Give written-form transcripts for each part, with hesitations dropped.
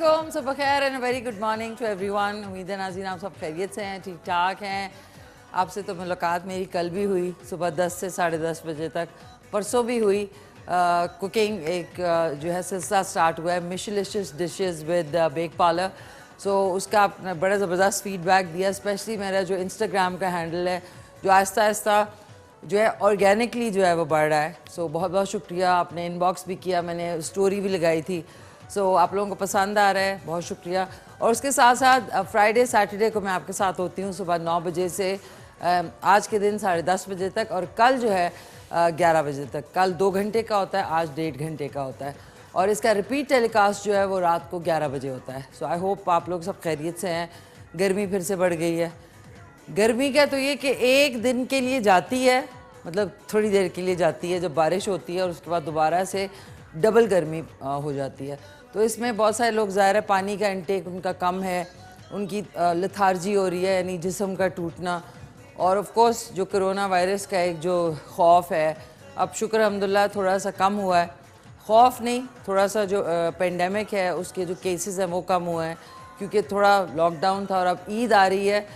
अस्सलामुअलैकुम, सुबह खैर and very good morning to everyone. उम्मीद है नाज़रीन आप सब खैरियत से हैं, ठीक ठाक हैं। आपसे तो मुलाकात मेरी कल भी हुई सुबह 10 से 10:30 बजे तक, परसों भी हुई। कुकिंग एक जो है सिलसिला स्टार्ट हुआ है, मिशेलिशियस डिशेस विद बेक पार्लर। सो उसका आपने बड़ा ज़बरदस्त फीडबैक दिया, स्पेशली मेरा जो इंस्टाग्राम का हैंडल है जो आहिस्ता आहिस्ता जो है ऑर्गेनिकली जो है वो बढ़ रहा है। सो बहुत बहुत शुक्रिया, आपने इनबॉक्स भी किया, मैंने स्टोरी भी लगाई थी। सो आप लोगों को पसंद आ रहा है, बहुत शुक्रिया। और उसके साथ साथ फ्राइडे सैटरडे को मैं आपके साथ होती हूँ सुबह 9 बजे से आज के दिन 10:30 बजे तक, और कल जो है 11 बजे तक। कल 2 घंटे का होता है, आज 1.5 घंटे का होता है, और इसका रिपीट टेलीकास्ट जो है वो रात को 11 बजे होता है। सो आई होप आप लोग सब खैरियत से हैं। गर्मी फिर से बढ़ गई है। गर्मी का तो ये कि एक दिन के लिए जाती है, मतलब थोड़ी देर के लिए जाती है जब बारिश होती है, और उसके बाद दोबारा से डबल गर्मी हो जाती है। तो इसमें बहुत सारे लोग, ज़ाहिर है पानी का इंटेक उनका कम है, उनकी लथार्जी हो रही है, यानी जिस्म का टूटना, और ऑफ कोर्स जो कोरोना वायरस का एक जो खौफ है, अब शुक्र अल्हम्दुलिल्लाह थोड़ा सा कम हुआ है। खौफ नहीं, थोड़ा सा जो पेंडेमिक है उसके जो केसेस हैं वो कम हुए हैं, क्योंकि थोड़ा लॉकडाउन था। और अब ईद आ रही है,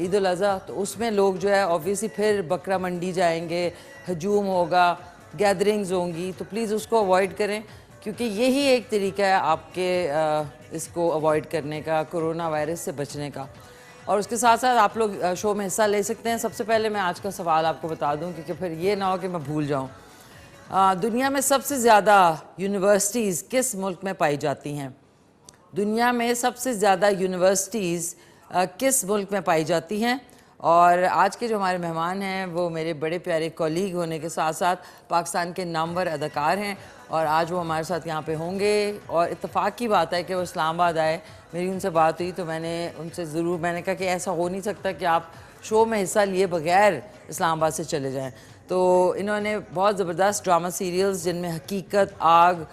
ईद उल अज़हा, तो उसमें लोग जो है ऑब्वियसली फिर बकरा मंडी जाएंगे, हजूम होगा, गैदरिंग्स होंगी, तो प्लीज़ उसको अवॉइड करें, क्योंकि यही एक तरीका है आपके इसको अवॉइड करने का, कोरोना वायरस से बचने का। और उसके साथ साथ आप लोग शो में हिस्सा ले सकते हैं। सबसे पहले मैं आज का सवाल आपको बता दूं, क्योंकि फिर ये ना हो कि मैं भूल जाऊं। दुनिया में सबसे ज़्यादा यूनिवर्सिटीज़ किस मुल्क में पाई जाती हैं? दुनिया में सबसे ज़्यादा यूनिवर्सिटीज़ किस मुल्क में पाई जाती हैं? और आज के जो हमारे मेहमान हैं वो मेरे बड़े प्यारे कॉलीग होने के साथ साथ पाकिस्तान के नामवर अदाकार हैं, और आज वो हमारे साथ यहाँ पे होंगे। और इत्तेफाक की बात है कि वो इस्लामाबाद आए, मेरी उनसे बात हुई तो मैंने उनसे ज़रूर मैंने कहा कि ऐसा हो नहीं सकता कि आप शो में हिस्सा लिए बगैर इस्लामाबाद से चले जाएँ। तो इन्होंने बहुत ज़बरदस्त ड्रामा सीरियल्स जिनमें हकीकत, आग,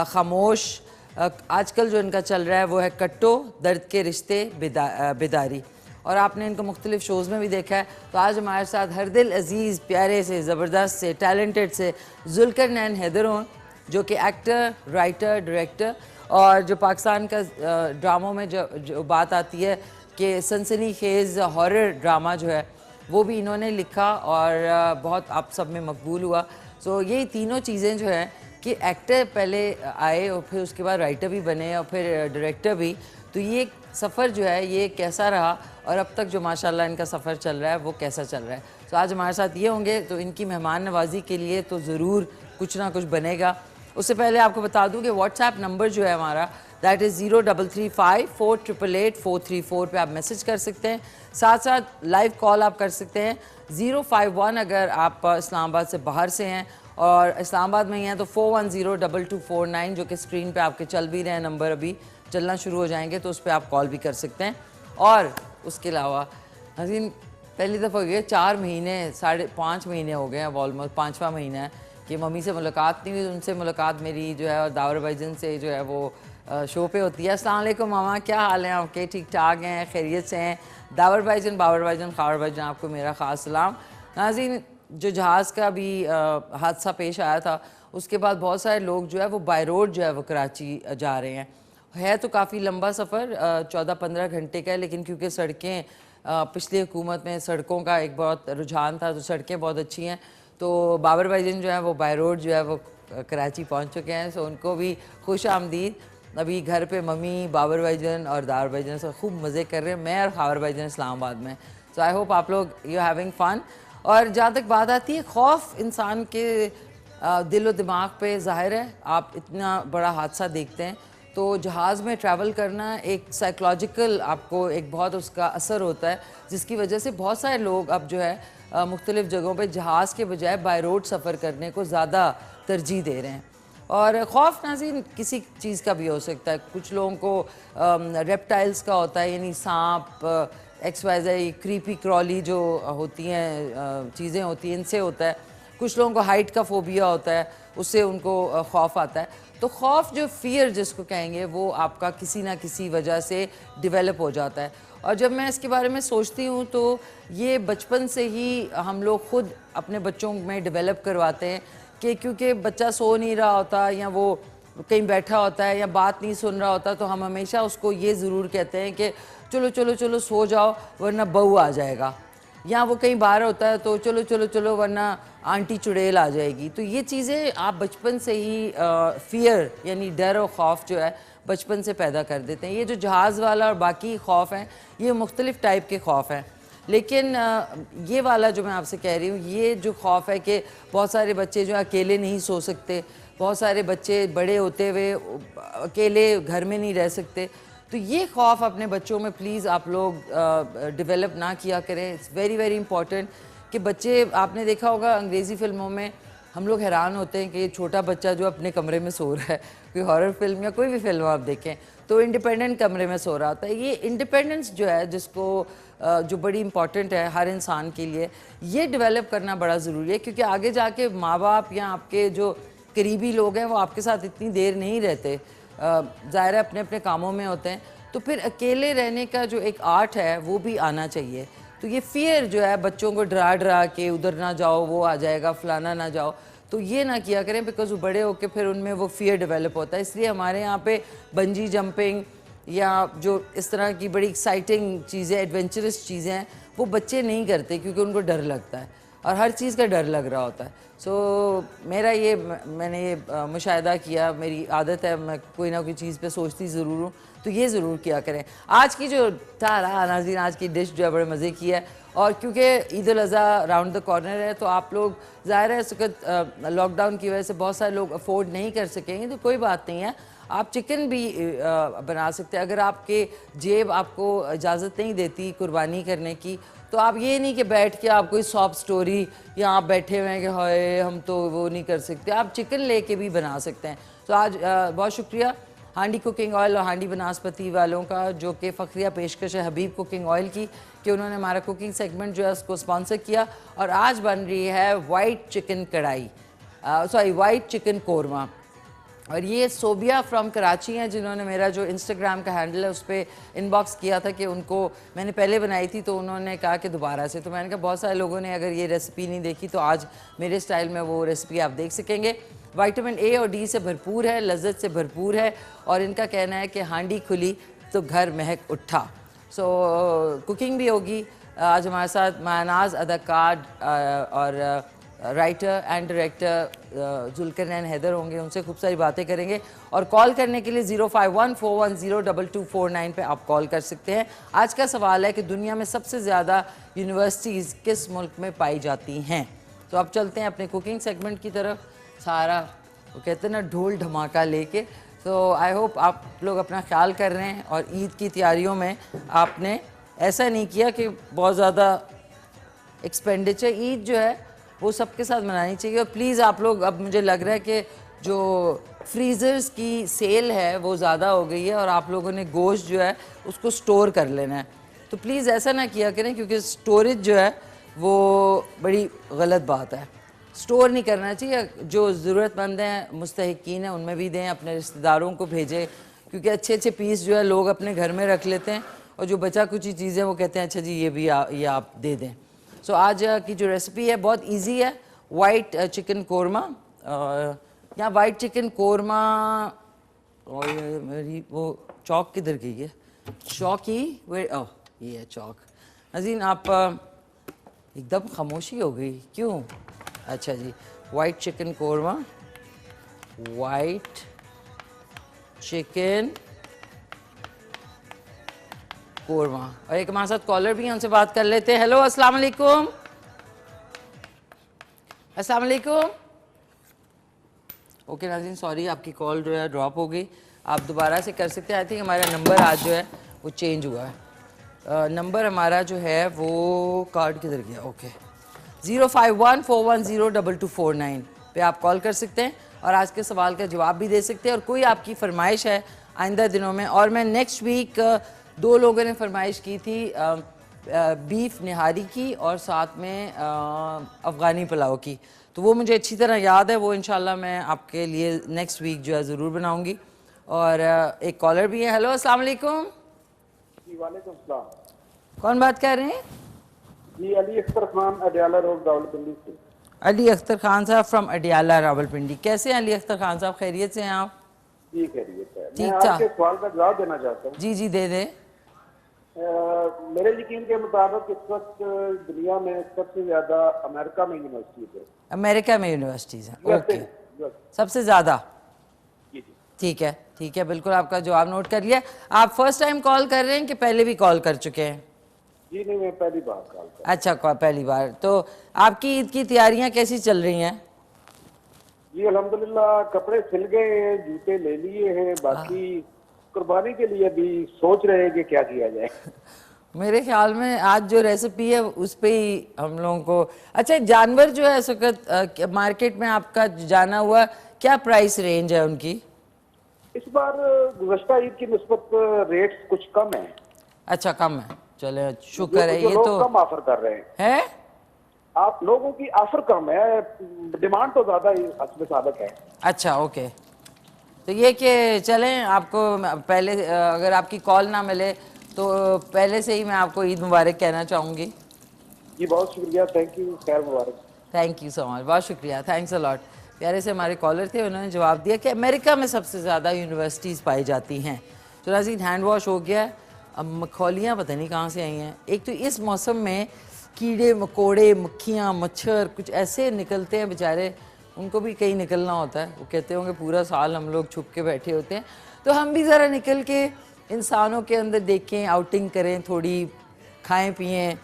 खामोश, आजकल जो इनका चल रहा है वो है कट्टो, दर्द के रिश्ते, बेदारी, और आपने इनको मुख्तलिफ शोज़ में भी देखा है। तो आज हमारे साथ हर दिल अजीज़, प्यारे से, ज़बरदस्त से, टैलेंटेड से ज़ुल्करनैन हैदर हों, जो कि एक्टर, राइटर, डायरेक्टर, और जो पाकिस्तान का ड्रामों में जो बात आती है कि सनसनी खेज़ हॉरर ड्रामा जो है वो भी इन्होंने लिखा, और बहुत आप सब में मकबूल हुआ। सो यही तीनों चीज़ें जो हैं कि एक्टर पहले आए और फिर उसके बाद राइटर भी बने और फिर डायरेक्टर भी। तो ये सफ़र जो है ये कैसा रहा, और अब तक जो माशाल्लाह इनका सफ़र चल रहा है वो कैसा चल रहा है। तो आज हमारे साथ ये होंगे, तो इनकी मेहमान नवाजी के लिए तो ज़रूर कुछ ना कुछ बनेगा। उससे पहले आपको बता दूं कि व्हाट्सएप नंबर जो है हमारा, दैट इज़ 0335484434 पे आप मैसेज कर सकते हैं। साथ साथ लाइव कॉल आप कर सकते हैं 051 अगर आप इस्लामाबाद से बाहर से हैं, और इस्लामाबाद में ही हैं तो 4102249, जो कि स्क्रीन पे आपके चल भी रहे हैं नंबर, अभी चलना शुरू हो जाएंगे तो उस पर आप कॉल भी कर सकते हैं। और उसके अलावा नाज़रीन, पहली दफ़ा हो गई 4 महीने, 5.5 महीने हो गए हैं, अब ऑलमोस्ट 5वां महीना है कि मम्मी से मुलाकात नहीं हुई। उनसे मुलाकात मेरी जो है और दावर भाईजान से जो है वो शो पे होती है। अस्सलाम वालेकुम मामा, क्या हाल है आपके? ठीक ठाक हैं, खैरियत से हैं? दावर भाईजान, बाबर भाईजान, खावर भाईजान, आपको मेरा ख़ास सलाम। नाज़रीन, जो जहाज़ का भी हादसा पेश आया था उसके बाद बहुत सारे लोग जो है वो बाय रोड जो है वो कराची जा रहे हैं। है तो काफ़ी लंबा सफ़र, 14-15 घंटे का है, लेकिन क्योंकि सड़कें पिछली हुकूमत में सड़कों का एक बहुत रुझान था, तो सड़कें बहुत अच्छी हैं, तो बाबर भाईजान जो है वो बाय रोड जो है वो कराची पहुंच चुके हैं। सो उनको भी खुश आमदीद। अभी घर पे मम्मी, बाबर भाईजान और दावर भाईजान से खूब मज़े कर रहे हैं, मैं और खावर भाईजान इस्लामाबाद में। सो आई होप आप लोग यू हैविंग फ़न। और जहाँ तक बात आती है खौफ इंसान के दिल व दिमाग पे, ज़ाहिर है आप इतना बड़ा हादसा देखते हैं तो जहाज़ में ट्रैवल करना एक साइकोलॉजिकल आपको एक बहुत उसका असर होता है, जिसकी वजह से बहुत सारे लोग अब जो है मुख्तलिफ़ जगहों पे जहाज़ के बजाय बाय रोड सफ़र करने को ज़्यादा तरजीह दे रहे हैं। और खौफ नाज़रीन किसी चीज़ का भी हो सकता है। कुछ लोगों को रेप्टाइल्स का होता है, यानी सांप, XYZ, क्रीपी क्रॉली जो होती हैं चीज़ें होती हैं, इनसे होता है। कुछ लोगों को हाइट का फोबिया होता है, उससे उनको खौफ आता है। तो खौफ जो फियर जिसको कहेंगे वो आपका किसी ना किसी वजह से डिवेलप हो जाता है। और जब मैं इसके बारे में सोचती हूँ तो ये बचपन से ही हम लोग खुद अपने बच्चों में डेवलप करवाते हैं कि क्योंकि बच्चा सो नहीं रहा होता या वो कहीं बैठा होता है या बात नहीं सुन रहा होता, तो हम हमेशा उसको ये ज़रूर कहते हैं कि चलो चलो चलो सो जाओ वरना बहू आ जाएगा, या वो कहीं बाहर होता है तो चलो चलो चलो वरना आंटी चुड़ैल आ जाएगी। तो ये चीज़ें आप बचपन से ही फियर यानी डर और खौफ जो है बचपन से पैदा कर देते हैं। ये जो जहाज़ वाला और बाकी खौफ हैं ये मुख्तलिफ़ टाइप के खौफ हैं, लेकिन ये वाला जो मैं आपसे कह रही हूँ, ये जो खौफ है कि बहुत सारे बच्चे जो अकेले नहीं सो सकते, बहुत सारे बच्चे बड़े होते हुए अकेले घर में नहीं रह सकते, तो ये खौफ अपने बच्चों में प्लीज़ आप लोग डेवलप ना किया करें। इट्स वेरी वेरी इंपॉर्टेंट कि बच्चे, आपने देखा होगा अंग्रेज़ी फ़िल्मों में हम लोग हैरान होते हैं कि ये छोटा बच्चा जो अपने कमरे में सो रहा है, कोई हॉरर फिल्म या कोई भी फिल्म आप देखें तो इंडिपेंडेंट कमरे में सो रहा होता है। ये इंडिपेंडेंस जो है जिसको जो बड़ी इंपॉर्टेंट है हर इंसान के लिए, ये डेवलप करना बड़ा ज़रूरी है, क्योंकि आगे जाके माँ बाप या आपके जो करीबी लोग हैं वो आपके साथ इतनी देर नहीं रहते, ज़ाहिर है अपने अपने कामों में होते हैं, तो फिर अकेले रहने का जो एक आर्ट है वो भी आना चाहिए। तो ये फियर जो है बच्चों को डरा डरा के उधर ना जाओ वो आ जाएगा, फलाना ना जाओ, तो ये ना किया करें, बिकॉज वो बड़े होके फिर उनमें वो फियर डेवलप होता है। इसलिए हमारे यहाँ पे बंजी जंपिंग या जो इस तरह की बड़ी एक्साइटिंग चीज़ें, एडवेंचरस चीज़ें हैं, वो बच्चे नहीं करते क्योंकि उनको डर लगता है और हर चीज़ का डर लग रहा होता है। सो मेरा ये, मैंने ये मुशाहिदा किया, मेरी आदत है, मैं कोई ना कोई चीज़ पे सोचती ज़रूर हूँ, तो ये ज़रूर किया करें। आज की जो तारा नाज़रीन, आज की डिश जो है बड़े मज़े की है, और क्योंकि Eid ul Azha round the corner है तो आप लोग, ज़ाहिर है इस वक्त लॉकडाउन की वजह से बहुत सारे लोग अफोर्ड नहीं कर सकेंगे, तो कोई बात नहीं है, आप चिकन भी बना सकते हैं। अगर आपके जेब आपको इजाज़त नहीं देती कुर्बानी करने की, तो आप ये नहीं कि बैठ के आप कोई सॉफ्ट स्टोरी या आप बैठे हुए हैं कि हाय हम तो वो नहीं कर सकते, आप चिकन लेके भी बना सकते हैं। तो आज बहुत शुक्रिया हांडी कुकिंग ऑयल और हांडी बनास्पति वालों का, जो कि फ़खरिया पेशकश है हबीब कुकिंग ऑयल की, कि उन्होंने हमारा कुकिंग सेगमेंट जो है उसको स्पॉन्सर किया। और आज बन रही है वाइट चिकन कढ़ाई, सॉरी वाइट चिकन कोरमा, और ये सोबिया फ्रॉम कराची हैं जिन्होंने मेरा जो इंस्टाग्राम का हैंडल है उस पर इनबॉक्स किया था कि उनको मैंने पहले बनाई थी तो उन्होंने कहा कि दोबारा से, तो मैंने कहा बहुत सारे लोगों ने अगर ये रेसिपी नहीं देखी तो आज मेरे स्टाइल में वो रेसिपी आप देख सकेंगे। विटामिन ए और डी से भरपूर है, लज्जत से भरपूर है, और इनका कहना है कि हांडी खुली तो घर महक उठा। सो कुकिंग भी होगी। आज हमारे साथ मानाज अदाकार और writer and director Zulqarnain Haider होंगे, उनसे खूब सारी बातें करेंगे। और कॉल करने के लिए 05141022249 पे आप कॉल कर सकते हैं। आज का सवाल है कि दुनिया में सबसे ज़्यादा यूनिवर्सिटीज़ किस मुल्क में पाई जाती हैं। तो अब चलते हैं अपने कुकिंग सेगमेंट की तरफ, सारा वो कहते हैं ना ढोल धमाका लेके। तो आई होप आप लोग अपना ख्याल कर रहे हैं और ईद की तैयारियों में आपने ऐसा नहीं किया कि बहुत ज़्यादा एक्सपेंडिचर, ईद जो है वो सबके साथ मनानी चाहिए। और प्लीज़ आप लोग, अब मुझे लग रहा है कि जो फ्रीज़र्स की सेल है वो ज़्यादा हो गई है और आप लोगों ने गोश्त जो है उसको स्टोर कर लेना है, तो प्लीज़ ऐसा ना किया करें, क्योंकि स्टोरेज जो है वो बड़ी गलत बात है। स्टोर नहीं करना चाहिए, जो ज़रूरतमंद हैं मुस्तहिकीन हैं उनमें भी दें, अपने रिश्तेदारों को भेजें, क्योंकि अच्छे अच्छे पीस जो है लोग अपने घर में रख लेते हैं और जो बचा कुछ ही चीज़ें वो कहते हैं अच्छा जी ये भी ये आप दे दें। सो आज की जो रेसिपी है बहुत इजी है, वाइट चिकन कोरमा। यहाँ वाइट चिकन कोरमा, और मेरी वो चौक किधर गई है, चौक ही वे, ओह ये है चौक। नाज़रीन आप एकदम खामोशी हो गई क्यों? अच्छा जी, white chicken korma, white chicken korma. और एक हमारे साथ कॉलर भी हैं, उनसे बात कर लेते हैं। हेलो, अस्सलाम वालेकुम। अस्सलाम वालेकुम। ओके नाज़रीन, सॉरी आपकी कॉल जो है ड्रॉप हो गई, आप दोबारा से कर सकते हैं। आई थिंक हमारा नंबर आज जो है वो चेंज हुआ है। नंबर हमारा जो है वो कार्ड किधर गया, ओके 05141022249 पे आप कॉल कर सकते हैं और आज के सवाल का जवाब भी दे सकते हैं। और कोई आपकी फरमाइश है आइंदा दिनों में, और मैं नेक्स्ट वीक 2 लोगों ने फरमाइश की थी बीफ निहारी की और साथ में अफ़गानी पुलाव की, तो वो मुझे अच्छी तरह याद है, वो इंशाल्लाह मैं आपके लिए नेक्स्ट वीक जो है ज़रूर बनाऊंगी। और एक कॉलर भी है। हेलो, अस्सलाम वालेकुम। जी वालेकुम सलाम। कौन बात कर रहे हैं? जी अली अख्तर खान, अडियाला रोड, रावलपिंडी से। अली अख्तर खान साहब फ्रॉम अडियाला रावलपिंडी। कैसे हैं अली अख्तर खान साहब, खैरियत से हैं आप? जी खैरियत है। ठीक मैं था। आपके सवाल का जवाब देना चाहता हूँ। जी जी दे दे। मेरे यकीन के मुताबिक इस वक्त दुनिया में सबसे ज्यादा अमेरिका में यूनिवर्सिटीज है। अमेरिका में यूनिवर्सिटीज़ हैं, यूएसए ओके। में, यूएस। सबसे ज़्यादा। जी जी ठीक है, बिल्कुल आपका जवाब नोट कर लिया। आप फर्स्ट टाइम कॉल कर रहे हैं कि पहले भी कॉल कर चुके हैं? जी नहीं, मैं पहली बार कॉल कर। अच्छा, पहली बार। तो आपकी ईद की तैयारियां कैसी चल रही हैं? जी अल्हम्दुलिल्लाह, कपड़े सिल गए हैं, जूते ले लिए हैं, बाकी कुर्बानी के लिए अभी सोच रहे हैं कि क्या किया जाए। मेरे ख्याल में आज जो रेसिपी है उस पे ही हम लोगों को। अच्छा, जानवर जो है इस वक्त मार्केट में आपका जाना हुआ, क्या प्राइस रेंज है उनकी? इस बार गुज़श्ता ईद की निस्बत रेट्स कुछ कम है। अच्छा, कम है, चले शुक्र है। जो ये लोग तो कम ऑफर कर रहे हैं। है। आप लोगों की ऑफर कम है, डिमांड तो ज्यादा ही असल साबित है। अच्छा, ओके। तो ये कि चलें, आपको पहले अगर आपकी कॉल ना मिले तो पहले से ही मैं आपको ईद मुबारक कहना चाहूँगी। जी बहुत शुक्रिया, थैंक यू, खैर मुबारक। थैंक यू सो मच, बहुत शुक्रिया, थैंक्स अ लॉट। प्यारे से हमारे कॉलर थे, उन्होंने जवाब दिया कि अमेरिका में सबसे ज़्यादा यूनिवर्सिटीज़ पाई जाती हैं। तो नाज़रीन, हैंड वॉश हो गया है। अब मखौलियाँ पता नहीं कहाँ से आई हैं। एक तो इस मौसम में कीड़े मकोड़े, मक्खियाँ, मच्छर कुछ ऐसे निकलते हैं बेचारे, उनको भी कहीं निकलना होता है। वो कहते होंगे पूरा साल हम लोग छुप के बैठे होते हैं, तो हम भी ज़रा निकल के इंसानों के अंदर देखें, आउटिंग करें, थोड़ी खाएँ पिएँ,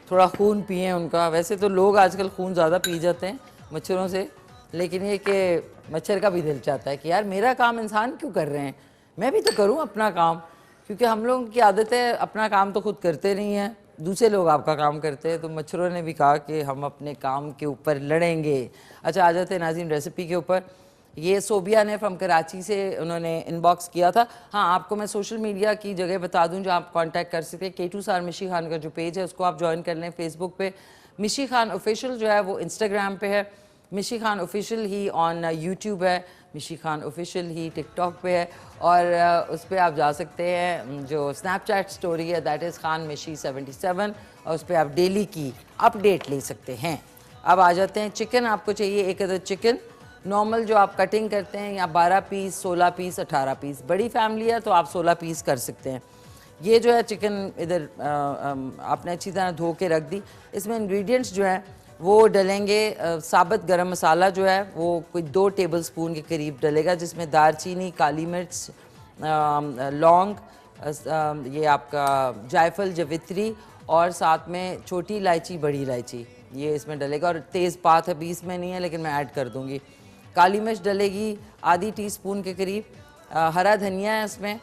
थोड़ा खून पिए उनका। वैसे तो लोग आजकल खून ज़्यादा पी जाते हैं मच्छरों से, लेकिन ये कि मच्छर का भी दिल चाहता है कि यार मेरा काम इंसान क्यों कर रहे हैं, मैं भी तो करूं अपना काम। क्योंकि हम लोगों की आदत है अपना काम तो खुद करते नहीं हैं, दूसरे लोग आपका काम करते हैं। तो मच्छरों ने भी कहा कि हम अपने काम के ऊपर लड़ेंगे। अच्छा, आ जाते हैं नाज़रीन रेसिपी के ऊपर। ये सोबिया ने फ्रॉम कराची से उन्होंने इनबॉक्स किया था। हाँ, आपको मैं सोशल मीडिया की जगह बता दूं जो आप कांटेक्ट कर सकते हैं। K2 सार मिशी खान का जो पेज है उसको आप ज्वाइन कर लें फेसबुक पे। मिशी खान ऑफिशियल जो है वो इंस्टाग्राम पे है, मिशी Khan official he on YouTube है, मिशी खान ऑफिशियल ही टिकटॉक पे है, और उस पर आप जा सकते हैं। जो स्नैपचैट स्टोरी है दैट इज़ खान मिशी 77, और उस पर आप डेली की अपडेट ले सकते हैं। अब आ जाते हैं, चिकन आपको चाहिए 1 अदद चिकन नॉर्मल जो आप कटिंग करते हैं, या 12 पीस, 16 पीस, 18 पीस। बड़ी फैमिली है तो आप 16 पीस कर सकते हैं। ये जो है चिकन इधर आपने अच्छी तरह धो के रख दी। इसमें इंग्रेडिएंट्स जो है वो डलेंगे, साबुत गरम मसाला जो है वो कोई 2 टेबल स्पून के करीब डलेगा, जिसमें दारचीनी, काली मिर्च, लौंग, ये आपका जायफल, जवित्री, और साथ में छोटी इलायची, बड़ी इलायची, ये इसमें डलेगा। और तेज़पात अभी इसमें नहीं है लेकिन मैं ऐड कर दूँगी। काली मिर्च डलेगी आधी टीस्पून के करीब। हरा धनिया है इसमें।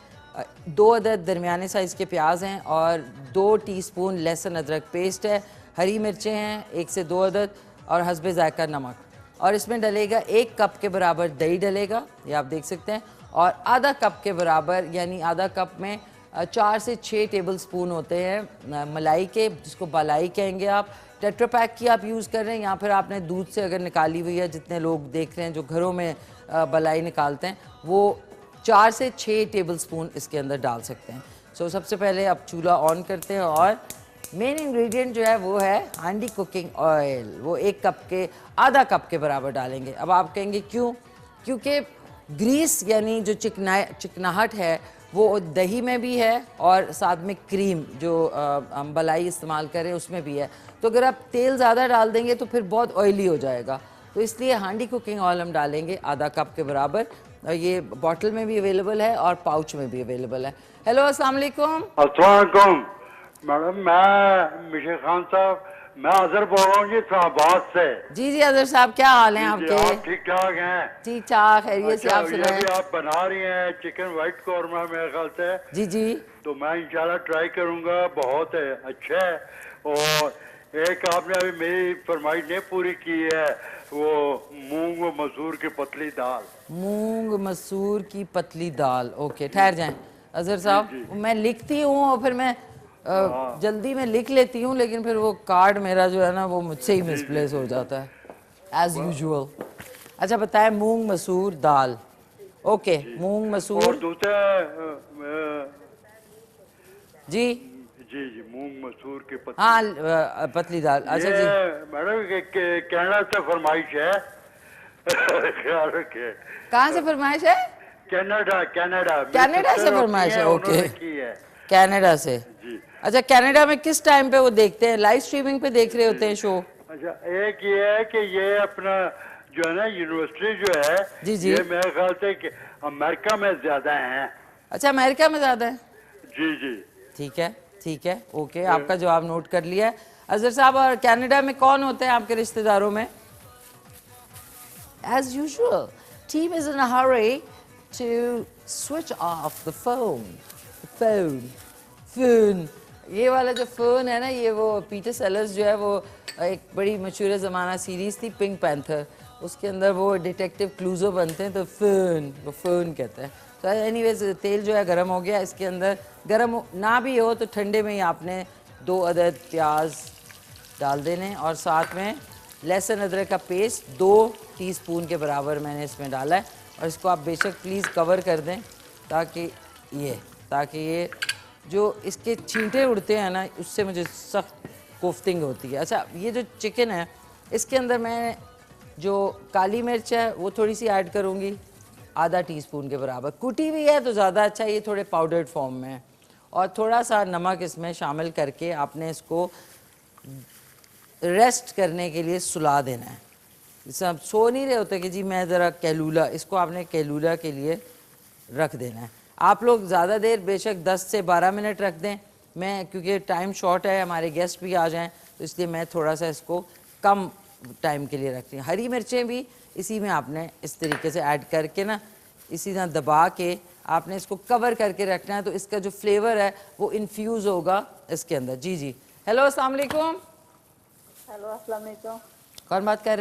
2 अदद दरमियाने साइज़ के प्याज हैं, और 2 टीस्पून लहसुन अदरक पेस्ट है। हरी मिर्चें हैं 1 से 2 अदद, और हस्बे ज़ायका नमक। और इसमें डलेगा 1 कप के बराबर दही डलेगा, ये आप देख सकते हैं। और आधा कप के बराबर, यानी आधा कप में 4 से 6 टेबल स्पून होते हैं मलाई के, जिसको बलाई कहेंगे आप। टेट्रा पैक की आप यूज़ कर रहे हैं, या फिर आपने दूध से अगर निकाली हुई है, जितने लोग देख रहे हैं जो घरों में बलाई निकालते हैं, वो 4 से 6 टेबल स्पून इसके अंदर डाल सकते हैं। सो सबसे पहले आप चूल्हा ऑन करते हैं, और मेन इंग्रेडिएंट जो है वो है हांडी कुकिंग ऑयल, वो 1 कप के आधा कप के बराबर डालेंगे। अब आप कहेंगे क्यों? क्योंकि ग्रीस यानी जो चिकनाहट है वो दही में भी है, और साथ में क्रीम जो हम मलाई इस्तेमाल करें उसमें भी है। तो अगर आप तेल ज़्यादा डाल देंगे तो फिर बहुत ऑयली हो जाएगा, तो इसलिए हांडी कुकिंग ऑयल हम डालेंगे आधा कप के बराबर। और ये बॉटल में भी अवेलेबल है और पाउच में भी अवेलेबल है। हेलो, अस्सलाम वालेकुम। अस्सलाम वालेकुम मैडम, मैं मिशी खान साहब, मैं अजहर बोल रहा हूँ जी इस्लामाबाद से। जी जी अजहर साहब, क्या हाल है जी, आपके? आप ठीक ठाक हैं? ठीक ठाक, खैरियत से। अच्छा, आप ये सुनाएं। भी आप बना रही हैं चिकन वाइट कौरमा मेरे ख्याल से, जी जी तो मैं इंशाल्लाह ट्राई करूंगा, बहुत है, अच्छा है। और एक आपने अभी मेरी फरमाइश नहीं पूरी की है, वो मूंग व मसूर की पतली दाल। मूंग मसूर की पतली दाल, ओके ठहर जाएं अजहर साहब, मैं लिखती हूँ और फिर मैं जल्दी में लिख लेती हूँ, लेकिन फिर वो कार्ड मेरा जो है ना वो मुझसे ही मिसप्लेस हो जाता है एज यूजुअल। अच्छा बताएं, मूंग मसूर दाल, ओके। मूंग और मसूर, दूसरा जी जी जी मूंग मसूर की पतली। हाँ पतली दाल। अच्छा ये जी, मैडम कनाडा से फरमाइश है। ख्याल रखे। कहाँ से फरमाइश है? कनाडा कनाडा मेरी कनाडा से sister होती फरमाइश है, हैं, ओके। उन्होंने की है कनाडा से। जी। अच्छा, कनाडा में किस टाइम पे वो देखते हैं? लाइव स्ट्रीमिंग पे देख रहे होते हैं शो? अच्छा, एक ये है कि ये अपना जो है ना यूनिवर्सिटी जो है जी, जी। ये मेरे ख्याल से कि अमेरिका में ज्यादा हैं। अच्छा, अमेरिका में ज़्यादा है। जी जी। ठीक है, ठीक है, ओके, आपका जवाब नोट कर लिया है। अजहर साहब, और कनाडा में कौन होते हैं आपके रिश्तेदारों में? As usual, team is in a hurry to switch off the phone. Phone. ये वाला जो फोन है ना, ये वो पीटर सेलर्स जो है वो एक बड़ी मशहूर ज़माना सीरीज थी पिंक पैंथर, उसके अंदर वो डिटेक्टिव क्लूजो बनते हैं, तो वो फोन कहते हैं। तो एनीवेज तेल जो है गर्म हो गया, इसके अंदर गर्म ना भी हो तो ठंडे में ही आपने 2 अदद प्याज डाल देने और साथ में लहसुन अदरक का पेस्ट 2 टीस्पून के बराबर मैंने इसमें डाला है। और इसको आप बेशक प्लीज़ कवर कर दें ताकि ये जो इसके छींटे उड़ते हैं ना, उससे मुझे सख्त कोफ्तिंग होती है। अच्छा, ये जो चिकन है इसके अंदर मैं जो काली मिर्च है वो थोड़ी सी ऐड करूँगी, आधा टीस्पून के बराबर। कुटी हुई है तो ज़्यादा अच्छा, ये थोड़े पाउडर्ड फॉर्म में है। और थोड़ा सा नमक इसमें शामिल करके आपने इसको रेस्ट करने के लिए सुला देना है। जैसे आप सो नहीं रहे होते कि जी मैं ज़रा कैलूला, इसको आपने कैलूला के लिए रख देना है। आप लोग ज़्यादा देर बेशक 10 से 12 मिनट रख दें, मैं क्योंकि टाइम शॉर्ट है, हमारे गेस्ट भी आ जाएं, तो इसलिए मैं थोड़ा सा इसको कम टाइम के लिए रखती हूँ। हरी मिर्चें भी इसी में आपने इस तरीके से ऐड करके ना, इसी तरह दबा के आपने इसको कवर करके रखना है, तो इसका जो फ्लेवर है वो इन्फ्यूज़ होगा इसके अंदर। जी जी, हेलो, अस्सलाम वालेकुम। हेलो, अस्सलाम वालेकुम। कौन बात कर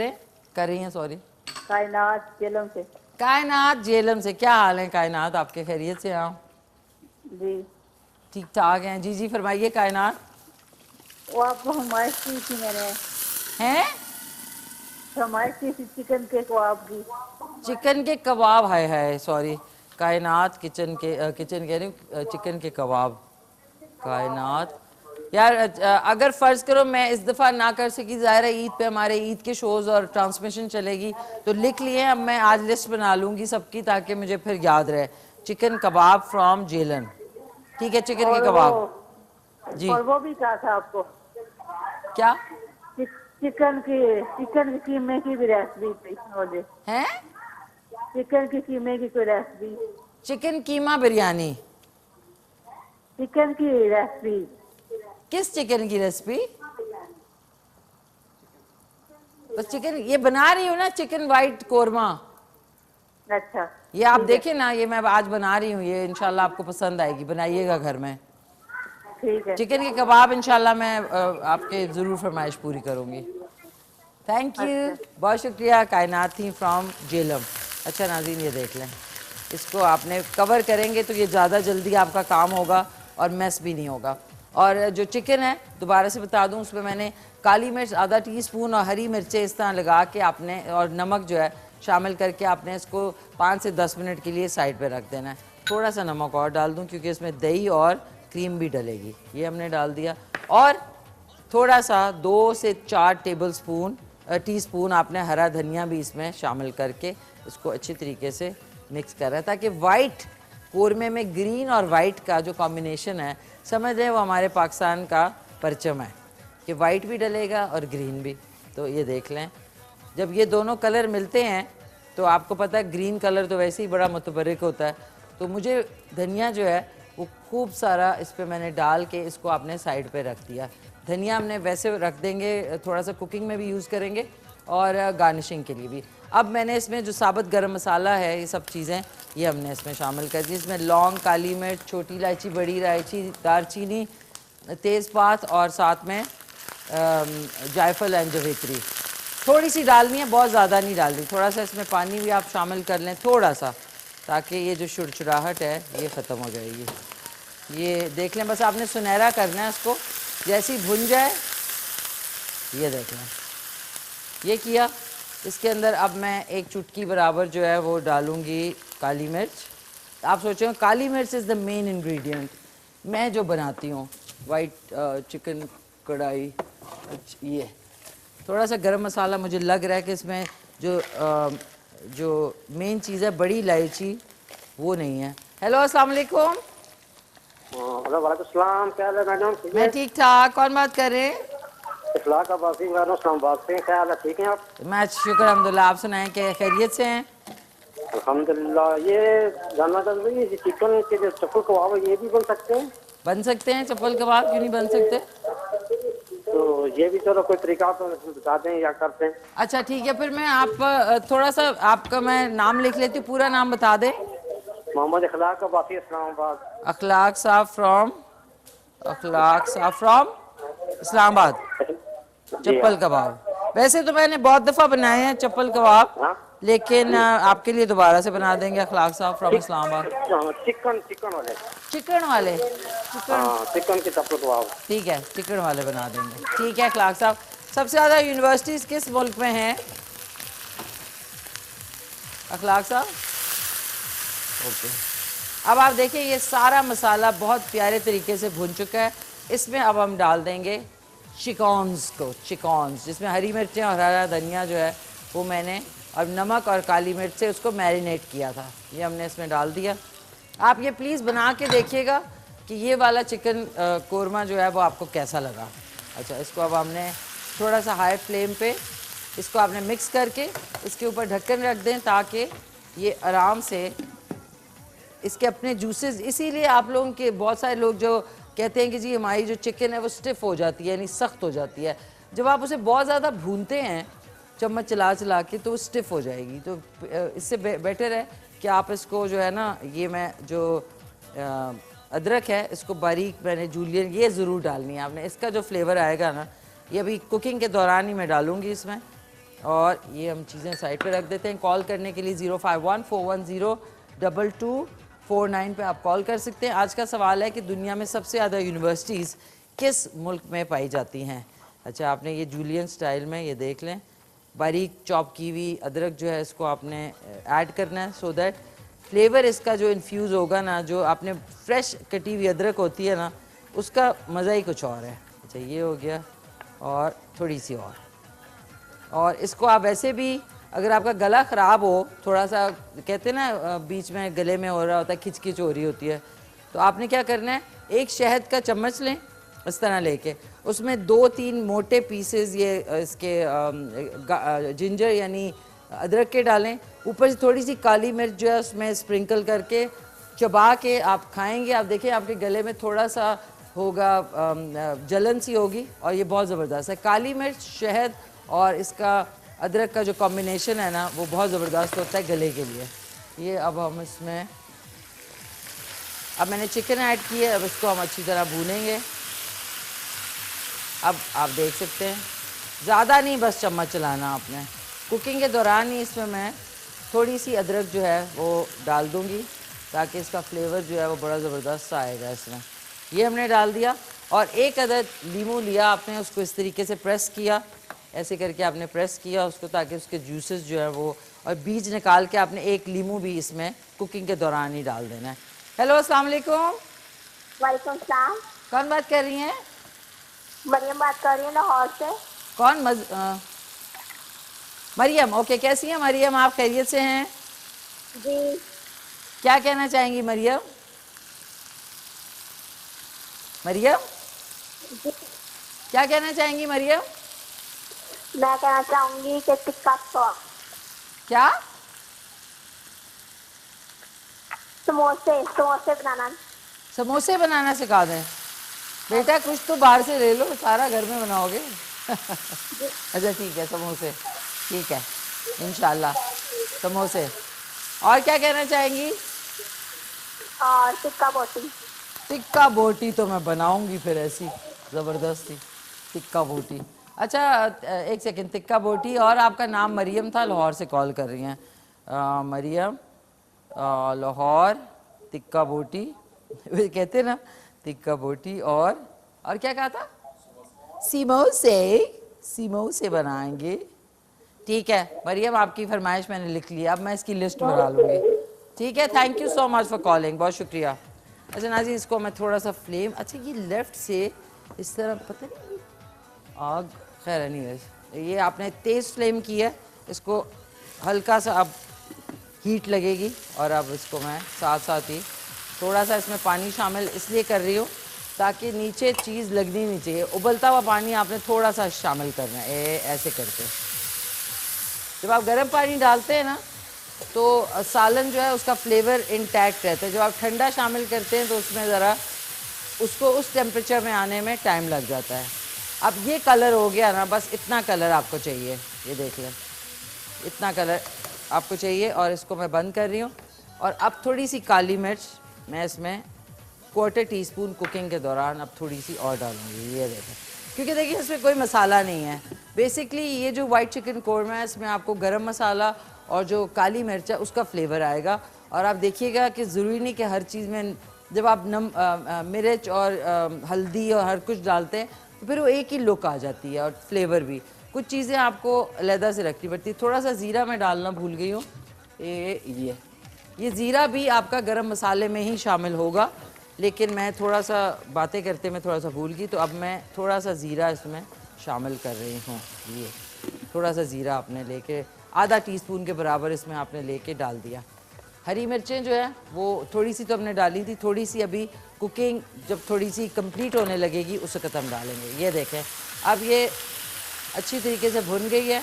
रही हैं? सॉरी। कायनात जेलम से। कायनात जेलम से, क्या हाल है कायनात? आपके खैरियत से? आओ जी, ठीक ठाक हैं। जी जी, फरमाइए कायनात। वो आपको फरमाइश की थी मैंने, हैं? फरमाइश की थी चिकन के कबाब की। चिकन के कबाब? है सॉरी, कायनात किचन कह रही हूँ, चिकन के कबाब। कायनात यार, अगर फ़र्ज़ करो मैं इस दफ़ा ना कर सकी, ज़ाहिर है ईद पे हमारे ईद के शोज़ और ट्रांसमिशन चलेगी, तो लिख लिए। अब मैं आज लिस्ट बना लूँगी सबकी ताकि मुझे फिर याद रहे। चिकन कबाब फ्रॉम जेलन, ठीक है, चिकन के कबाब। जी, और वो भी कहा था आपको क्या चिकन की कीमे की भी रेसिपी थी मुझे। है? चिकन की कीमे की कोई रेसिपी? चिकन कीमा बिरयानी? चिकन की रेसिपी? किस चिकन की रेसिपी? बस चिकन ये बना रही हूँ ना, चिकन वाइट कोरमा। अच्छा, ये आप देखें ना, ये मैं आज बना रही हूँ, ये इंशाल्लाह आपको पसंद आएगी, बनाइएगा घर में। ठीक है। चिकन के कबाब इंशाल्लाह मैं आपके ज़रूर फरमाइश पूरी करूँगी। थैंक यू, बहुत शुक्रिया। कायनात थी फ्रॉम जेलम। अच्छा नाज़रीन, ये देख लें, इसको आपने कवर करेंगे तो ये ज़्यादा जल्दी आपका काम होगा और मैस भी नहीं होगा। और जो चिकन है, दोबारा से बता दूं, उसमें मैंने काली मिर्च आधा टीस्पून और हरी मिर्चें इस तरह लगा के आपने, और नमक जो है शामिल करके आपने इसको 5 से 10 मिनट के लिए साइड पे रख देना है। थोड़ा सा नमक और डाल दूं क्योंकि इसमें दही और क्रीम भी डलेगी, ये हमने डाल दिया। और थोड़ा सा 2 से 4 टीस्पून आपने हरा धनिया भी इसमें शामिल करके इसको अच्छी तरीके से मिक्स कर रहा है, ताकि वाइट कोरमे में ग्रीन और वाइट का जो कॉम्बिनेशन है, समझ रहे, वो हमारे पाकिस्तान का परचम है कि वाइट भी डलेगा और ग्रीन भी। तो ये देख लें, जब ये दोनों कलर मिलते हैं तो आपको पता है ग्रीन कलर तो वैसे ही बड़ा मुतबर्रिक होता है, तो मुझे धनिया जो है वो खूब सारा इस पर मैंने डाल के इसको आपने साइड पे रख दिया। धनिया हमने वैसे रख देंगे, थोड़ा सा कुकिंग में भी यूज़ करेंगे और गार्निशिंग के लिए भी। अब मैंने इसमें जो साबुत गरम मसाला है, ये सब चीज़ें ये हमने इसमें शामिल कर दी। इसमें लौंग, काली मिर्च, छोटी इलायची, बड़ी इलायची, दालचीनी, तेज़पात और साथ में जायफल एंड जवेत्री थोड़ी सी डालनी है, बहुत ज़्यादा नहीं डालनी। थोड़ा सा इसमें पानी भी आप शामिल कर लें थोड़ा सा, ताकि ये जो छुड़छुड़ाहट है ये ख़त्म हो जाएगी। ये देख लें, बस आपने सुनहरा करना है इसको, जैसी भुन जाए ये देख लें, ये किया। इसके अंदर अब मैं 1 चुटकी बराबर जो है वो डालूँगी काली मिर्च। आप सोचें काली मिर्च इज़ द मेन इंग्रेडिएंट मैं जो बनाती हूँ वाइट चिकन कढ़ाई। ये थोड़ा सा गरम मसाला, मुझे लग रहा है कि इसमें जो मेन चीज़ है बड़ी इलायची वो नहीं है। हेलो अस्सलाम वालेकुम। हेलो वालेकुम सलाम, क्या हाल है मैडम? ठीक मैं है। ठीक ठाक, कौन बात कर रहे हैं? इस्लाह का बासी इस्लामाबाद से, क्या हाल है? ठीक हैं आप? मैं शुक्र अल्हम्दुलिल्लाह, आप सुनाएं क्या खैरियत से हैं? अल्हम्दुलिल्लाह। ये जानना चाहते हैं कि चिकन के जो चप्पल कबाब है ये भी बन सकते हैं? बन सकते हैं चप्पल कबाब, क्यों नहीं बन सकते? तो ये भी चलो कोई तरीका आप बता दें या करते हैं। अच्छा ठीक है, फिर मैं आप थोड़ा सा आपका मैं नाम लिख लेती हूँ, पूरा नाम बता दें। मोहम्मद इखलाक का बासी इस्लामाबाद। अखलाक साहब फ्रॉम इस्लामाबाद। जी चप्पल कबाब वैसे तो मैंने बहुत दफ़ा बनाए हैं चप्पल कबाब, हाँ। लेकिन आपके लिए दोबारा से बना देंगे। अखलाक साहब फ्रॉम इस्लामाबाद। हाँ, चिकन चिकन वाले। चिकन वाले, चिकन, हाँ, चिकन के चप्पल कबाब। ठीक है चिकन वाले बना देंगे। ठीक है अखलाक साहब, सबसे ज़्यादा यूनिवर्सिटीज़ किस मुल्क में हैं अखलाक साहब? ओके, अब आप देखिए ये सारा मसाला बहुत प्यारे तरीके से भुन चुका है। इसमें अब हम डाल देंगे चिकॉन्स को, चिकॉन्स जिसमें हरी मिर्चें और हरा धनिया जो है वो मैंने और नमक और काली मिर्च से उसको मैरिनेट किया था, ये हमने इसमें डाल दिया। आप ये प्लीज़ बना के देखिएगा कि ये वाला चिकन कोरमा जो है वो आपको कैसा लगा। अच्छा, इसको अब हमने थोड़ा सा हाई फ्लेम पे इसको आपने मिक्स करके इसके ऊपर ढक्कन रख दें ताकि ये आराम से इसके अपने जूसेस, इसीलिए आप लोगों के बहुत सारे लोग जो कहते हैं कि जी हमारी जो चिकन है वो स्टिफ हो जाती है, यानी सख्त हो जाती है। जब आप उसे बहुत ज़्यादा भूनते हैं चम्मच चला चला के तो वो स्टिफ हो जाएगी। तो इससे बेटर है कि आप इसको जो है ना, ये मैं जो अदरक है इसको बारीक मैंने जूलियन ये ज़रूर डालनी है आपने। इसका जो फ्लेवर आएगा ना ये अभी कुकिंग के दौरान ही मैं डालूँगी इसमें। और ये हम चीज़ें साइड पे रख देते हैं। कॉल करने के लिए 051-410-2249 पे आप कॉल कर सकते हैं। आज का सवाल है कि दुनिया में सबसे ज़्यादा यूनिवर्सिटीज़ किस मुल्क में पाई जाती हैं। अच्छा, आपने ये जूलियन स्टाइल में ये देख लें, बारीक चॉप की हुई अदरक जो है इसको आपने ऐड करना है सो दैट फ्लेवर इसका जो इन्फ्यूज़ होगा ना, जो आपने फ्रेश कटी हुई अदरक होती है ना उसका मज़ा ही कुछ और है। अच्छा, ये हो गया और थोड़ी सी और इसको आप वैसे भी अगर आपका गला ख़राब हो, थोड़ा सा कहते हैं ना बीच में गले में हो रहा होता है, खिचखिच हो रही होती है, तो आपने क्या करना है, एक शहद का चम्मच लें इस तरह लेके, उसमें 2-3 मोटे पीसेस ये इसके जिंजर यानी अदरक के डालें, ऊपर से थोड़ी सी काली मिर्च जो है उसमें स्प्रिंकल करके चबा के आप खाएंगे। आप देखिए आपके गले में थोड़ा सा होगा जलन सी होगी और ये बहुत ज़बरदस्त है। काली मिर्च, शहद और इसका अदरक का जो कॉम्बिनेशन है ना वो बहुत ज़बरदस्त होता है गले के लिए। ये अब हम इसमें, अब मैंने चिकन ऐड की है, अब इसको हम अच्छी तरह भूनेंगे। अब आप देख सकते हैं ज़्यादा नहीं, बस चम्मच चलाना आपने। कुकिंग के दौरान ही इसमें मैं थोड़ी सी अदरक जो है वो डाल दूँगी ताकि इसका फ्लेवर जो है वो बड़ा ज़बरदस्त आएगा इसमें। ये हमने डाल दिया और एक अदद लीमू लिया आपने, उसको इस तरीके से प्रेस किया, ऐसे करके आपने प्रेस किया उसको ताकि उसके जूसेस जो है वो, और बीज निकाल के आपने एक लीमू भी इसमें कुकिंग के दौरान ही डाल देना है। हेलो अस्सलाम वालेकुम। वालेकुम सलाम। कौन बात कर रही हैं? मरियम बात कर रही हूँ लाहौर से। कौन? मरियम, ओके। कैसी हैं मरियम, आप खैरियत से हैं? जी। क्या कहना चाहेंगी मरियम? मरियम जी, क्या कहना चाहेंगी मरियम? मैं कहना चाहूंगी कि टिक्का क्या? समोसे समोसे बनाना। समोसे बनाना सिखा दें बेटा, कुछ तो बाहर से ले लो, सारा घर में बनाओगे। अच्छा ठीक है, समोसे ठीक है इंशाल्लाह, समोसे। और क्या कहना चाहेंगी? और टिक्का बोटी। टिक्का बोटी तो मैं बनाऊंगी फिर ऐसी ज़बरदस्ती, टिक्का बोटी। अच्छा एक सेकंड, टिक्का बोटी। और आपका नाम मरियम था, लाहौर से कॉल कर रही हैं मरियम, लाहौर, टिक्का बोटी कहते ना, टिक्का बोटी। और क्या कहा था? समोसे, समोसे बनाएंगे। ठीक है मरियम, आपकी फरमाइश मैंने लिख ली, अब मैं इसकी लिस्ट बना लूँगी। ठीक है, thank you so much for calling, बहुत शुक्रिया। अच्छा नाज़रीन, इसको मैं थोड़ा सा फ्लेम, अच्छा ये लेफ़्ट से इस तरह, पता नहीं आग, खैर एनीवेज, ये आपने तेज़ फ्लेम की है, इसको हल्का सा अब हीट लगेगी। और अब इसको मैं साथ साथ ही थोड़ा सा इसमें पानी शामिल इसलिए कर रही हूँ ताकि नीचे चीज़ लगनी नहीं चाहिए। उबलता हुआ पानी आपने थोड़ा सा शामिल करना है, ऐसे करके। जब आप गर्म पानी डालते हैं ना तो सालन जो है उसका फ्लेवर इंटैक्ट रहता है। जब आप ठंडा शामिल करते हैं तो उसमें ज़रा उसको उस टेम्परेचर में आने में टाइम लग जाता है। अब ये कलर हो गया ना, बस इतना कलर आपको चाहिए, ये देख लें, इतना कलर आपको चाहिए। और इसको मैं बंद कर रही हूँ। और अब थोड़ी सी काली मिर्च मैं इसमें 1/4 टीस्पून कुकिंग के दौरान अब थोड़ी सी और डालूंगी, ये देखें, क्योंकि देखिए इसमें कोई मसाला नहीं है। बेसिकली ये जो वाइट चिकन कोरमा है इसमें आपको गरम मसाला और जो काली मिर्च है उसका फ्लेवर आएगा। और आप देखिएगा कि ज़रूरी नहीं कि हर चीज़ में जब आप मिर्च और हल्दी और हर कुछ डालते हैं तो फिर वो एक ही लुक आ जाती है और फ्लेवर भी। कुछ चीज़ें आपको अलहदा से रखनी पड़ती है। थोड़ा सा ज़ीरा मैं डालना भूल गई हूँ, ये ज़ीरा भी आपका गरम मसाले में ही शामिल होगा, लेकिन मैं थोड़ा सा बातें करते मैं थोड़ा सा भूल गई, तो अब मैं थोड़ा सा ज़ीरा इसमें शामिल कर रही हूँ। ये थोड़ा सा ज़ीरा आपने लेके आधा टीस्पून के बराबर इसमें आपने लेके डाल दिया। हरी मिर्चें जो है वो थोड़ी सी तो हमने डाली थी, थोड़ी सी अभी कुकिंग जब थोड़ी सी कंप्लीट होने लगेगी उस वक्त हम डालेंगे। ये देखें अब ये अच्छी तरीके से भुन गई है।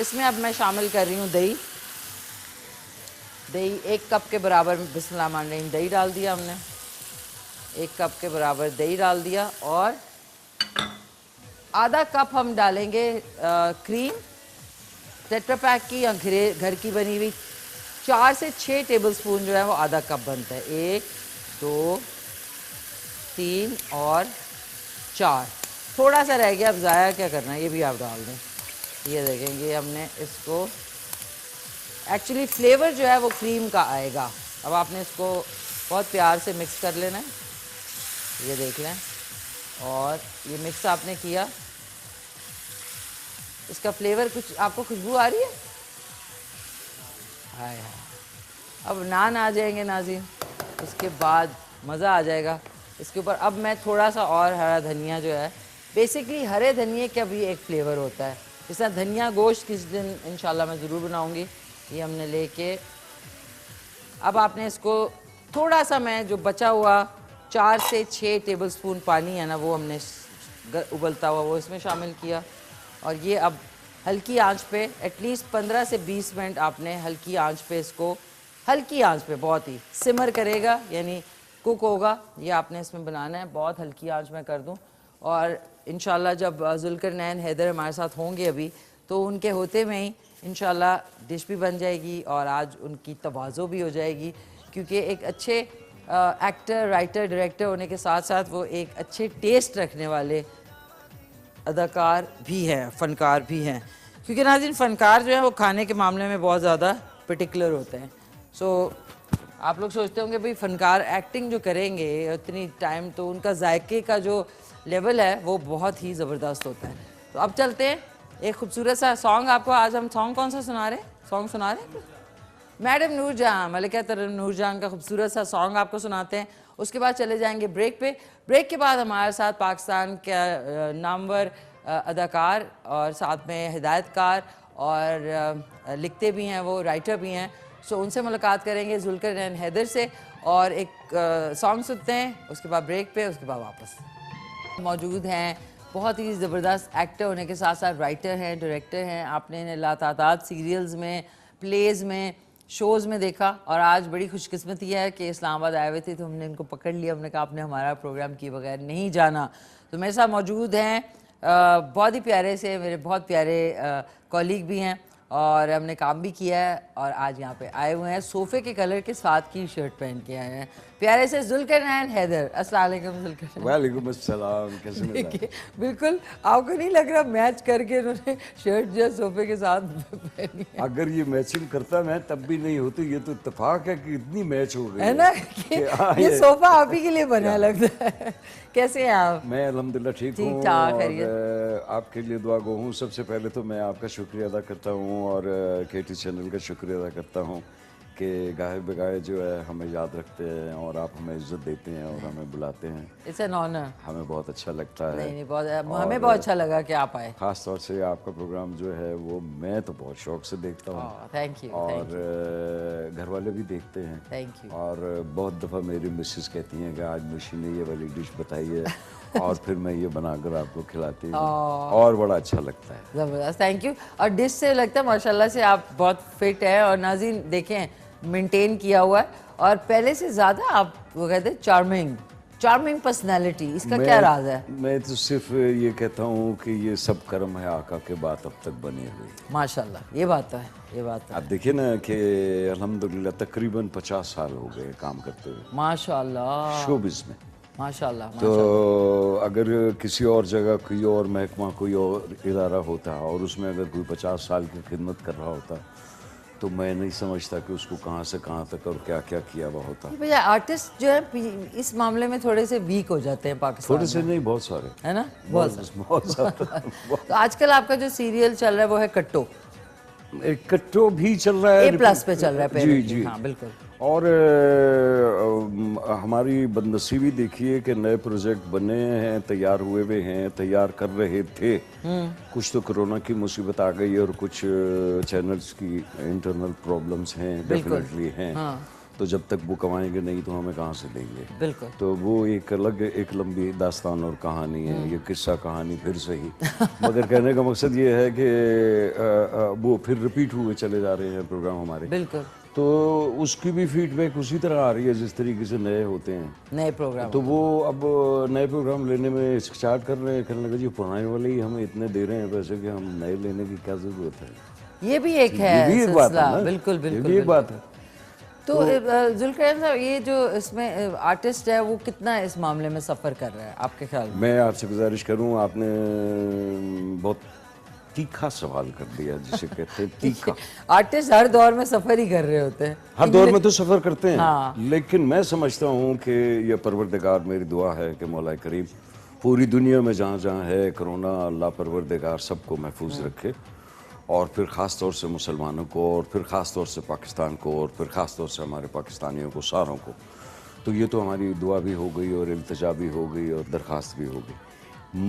इसमें अब मैं शामिल कर रही हूँ दही। 1 कप के बराबर बिस्मिल्लाहिर्रहमानिर्रहीम दही डाल दिया हमने, 1 कप के बराबर दही डाल दिया। और आधा कप हम डालेंगे क्रीम, टेट्रा पैक की या घर की बनी हुई। 4 से 6 टेबलस्पून जो है वो आधा कप बनता है। 1 2 3 और 4, थोड़ा सा रह गया, अब ज़ाया क्या करना है, ये भी आप डाल दें। ये देखेंगे हमने इसको एक्चुअली फ्लेवर जो है वो क्रीम का आएगा। अब आपने इसको बहुत प्यार से मिक्स कर लेना है, ये देख लें। और ये मिक्स आपने किया, इसका फ्लेवर कुछ आपको खुशबू आ रही है, हाय हाय। अब नान आ जाएंगे नाज़रीन, उसके बाद मज़ा आ जाएगा। इसके ऊपर अब मैं थोड़ा सा और हरा धनिया जो है, बेसिकली हरे धनिए का भी एक फ्लेवर होता है। जिस तरह धनिया गोश्त किस दिन इंशाल्लाह मैं ज़रूर बनाऊंगी। ये हमने लेके अब आपने इसको थोड़ा सा, मैं जो बचा हुआ 4 से 6 टेबलस्पून पानी है ना वो हमने उबलता हुआ वो इसमें शामिल किया। और ये अब हल्की आंच पे एटलीस्ट 15 से 20 मिनट आपने हल्की आंच पे इसको, हल्की आंच पे, बहुत ही सिमर करेगा यानी कुक होगा, ये आपने इसमें बनाना है। बहुत हल्की आंच में कर दूं। और इंशाल्लाह जब जुल्करनैन हैदर हमारे साथ होंगे अभी, तो उनके होते में ही इंशाल्लाह डिश भी बन जाएगी और आज उनकी तवाज़ो भी हो जाएगी। क्योंकि एक अच्छे एक्टर, राइटर, डायरेक्टर होने के साथ साथ वो एक अच्छे टेस्ट रखने वाले अदाकार भी हैं, फ़नकार भी हैं। क्योंकि नाज़रीन फ़नकार जो है वो खाने के मामले में बहुत ज़्यादा पर्टिकुलर होते हैं। सो आप लोग सोचते होंगे भाई फ़नकार एक्टिंग जो करेंगे इतनी टाइम, तो उनका जायके का जो लेवल है वो बहुत ही ज़बरदस्त होता है। तो अब चलते हैं एक खूबसूरत सा सॉन्ग आपको। आज हम सॉन्ग कौन सा सुना रहे हैं? सॉन्ग सुना रहे हैं मैडम नूरजहां, मलिका तरन्नुम नूरजहां का खूबसूरत सा सॉन्ग आपको सुनाते हैं। उसके बाद चले जाएंगे ब्रेक पे। ब्रेक के बाद हमारे साथ पाकिस्तान का नामवर अदाकार और साथ में हिदायतकार और लिखते भी हैं, वो राइटर भी हैं। सो उनसे मुलाकात करेंगे जुल्करनैन हैदर से और एक सॉन्ग सुनते हैं। उसके बाद ब्रेक पे, उसके बाद वापस मौजूद हैं। बहुत ही ज़बरदस्त एक्टर होने के साथ साथ राइटर हैं, डायरेक्टर हैं। आपने इन्हें लातादाद सीरियल्स में, प्लेज़ में, शोज़ में देखा। और आज बड़ी खुशकिस्मती है कि इस्लामाबाद आए हुए थे तो हमने इनको पकड़ लिया। हमने कहा आपने हमारा प्रोग्राम किए बगैर नहीं जाना। तो मेरे साथ मौजूद हैं बहुत ही प्यारे से मेरे बहुत प्यारे कॉलीग भी हैं और हमने काम भी किया है और आज यहाँ पे आए हुए हैं। सोफ़े के कलर के साथ की शर्ट पहन के आए हैं प्यारे से जुल्करनैन हैदर। अस्सलाम वालेकुम जुल्करनैन। वालेकुम अस्सलाम, कैसे मिला? बिल्कुल आपको नहीं लग रहा मैच करके उन्होंने शर्ट जो सोफ़े के साथ पहनी है? अगर ये मैचिंग करता मैं तब भी नहीं होती। ये तो इत्तेफाक है कि इतनी मैच हो गई है ना कि ये सोफ़ा आप ही के लिए बना लगता है। कैसे हैं आप? मैं अल्हम्दुलिल्लाह ठीक हूँ और आपके लिए दुआ गो हूँ। सबसे पहले तो मैं आपका शुक्रिया अदा करता हूँ और केटी चैनल का शुक्रिया अदा करता हूँ कि गाए बगाए जो है हमें याद रखते हैं और आप हमें इज्जत देते हैं और हमें बुलाते हैं, इट्स एन ऑनर। हमें बहुत अच्छा लगता है। नहीं बहुत, हमें बहुत अच्छा लगा कि आप आए। खास तौर से आपका प्रोग्राम जो है वो मैं तो बहुत शौक से देखता हूँ थैंक यू। और घर वाले भी देखते हैं। Thank you. और बहुत दफ़ा मेरी मिसेस कहती हैं कि आज मिशी ने ये वाली डिश बताई है और फिर मैं ये बनाकर आपको खिलाती हूँ और बड़ा अच्छा लगता है। ज़बरदस्त, थैंक यू। और डिश से लगता है माशाल्लाह से आप बहुत फिट है और नाज़रीन देखें मेंटेन किया हुआ है और पहले से ज़्यादा आप वो कहते हैं चार्मिंग पर्सनैलिटी, इसका क्या राज है? मैं तो सिर्फ ये कहता हूँ कि ये सब कर्म है आका के बाद अब तक बने हुए। माशाल्लाह, ये बात तो है, ये बात तो है। आप देखिए ना कि अल्हम्दुलिल्लाह तकरीबन 50 साल हो गए काम करते हुए माशाल्लाह शोबिज़ में। माशाल्लाह तो अगर किसी और जगह कोई और महकमा कोई और इदारा होता और उसमें अगर कोई 50 साल की खिदमत कर रहा होता तो मैं नहीं समझता कि उसको कहाँ से कहाँ तक और क्या क्या किया हुआ होता। भैया आर्टिस्ट जो है इस मामले में थोड़े से वीक हो जाते हैं पाकिस्तान थोड़े से नहीं, बहुत सारे, है ना, बहुत सारे। तो आजकल आपका जो सीरियल चल रहा है वो है कट्टो। एक कट्टो भी चल रहा है, A+ पे चल रहा है जी जी, हाँ बिल्कुल। और हमारी बदनसीबी भी देखिए कि नए प्रोजेक्ट बने हैं, तैयार हुए हुए हैं, तैयार कर रहे थे, कुछ तो कोरोना की मुसीबत आ गई और कुछ चैनल्स की इंटरनल प्रॉब्लम्स हैं, डेफिनेटली हैं। तो जब तक वो कमाएंगे नहीं तो हमें कहाँ से देंगे। बिल्कुल। तो वो एक अलग एक लंबी दास्तान और कहानी है, ये किस्सा कहानी फिर सही मगर कहने का मकसद ये है कि वो फिर रिपीट हुए चले जा रहे हैं प्रोग्राम हमारे। बिल्कुल। तो उसकी भी फीडबैक उसी तरह आ रही है जिस तरीके से नए होते हैं नए प्रोग्राम। तो वो अब नए प्रोग्राम लेने में स्टार्ट कर रहे हैं, कहने लगा जी पुराने वाले ही हमें इतने दे रहे हैं पैसे कि हम नए लेने की क्या जरूरत है। ये भी एक है, ये भी एक बात है ना, बिल्कुल बिल्कुल, ये भी एक बात है। तो जुल्करनैन साहब ये जो इसमें आर्टिस्ट है वो कितना इस मामले में सफ़र कर रहा है आपके ख्याल में? मैं आपसे गुजारिश करूं, आपने बहुत तीखा सवाल कर दिया जिसे कहते हैं तीखा। आर्टिस्ट हर दौर में सफ़र ही कर रहे होते हैं, हर दौर में तो सफ़र करते हैं। हाँ। लेकिन मैं समझता हूं कि ये परवरदिगार, मेरी दुआ है कि मौला करीम पूरी दुनिया में जहाँ जहाँ है कोरोना, अल्लाह परवरदिगार सबको महफूज रखे और फिर ख़ास तौर से मुसलमानों को और फिर ख़ास तौर से पाकिस्तान को और फिर ख़ास तौर से हमारे पाकिस्तानियों को, सारों को। तो ये तो हमारी दुआ भी हो गई और इल्तिजा भी हो गई और दरख्वास्त भी हो गई।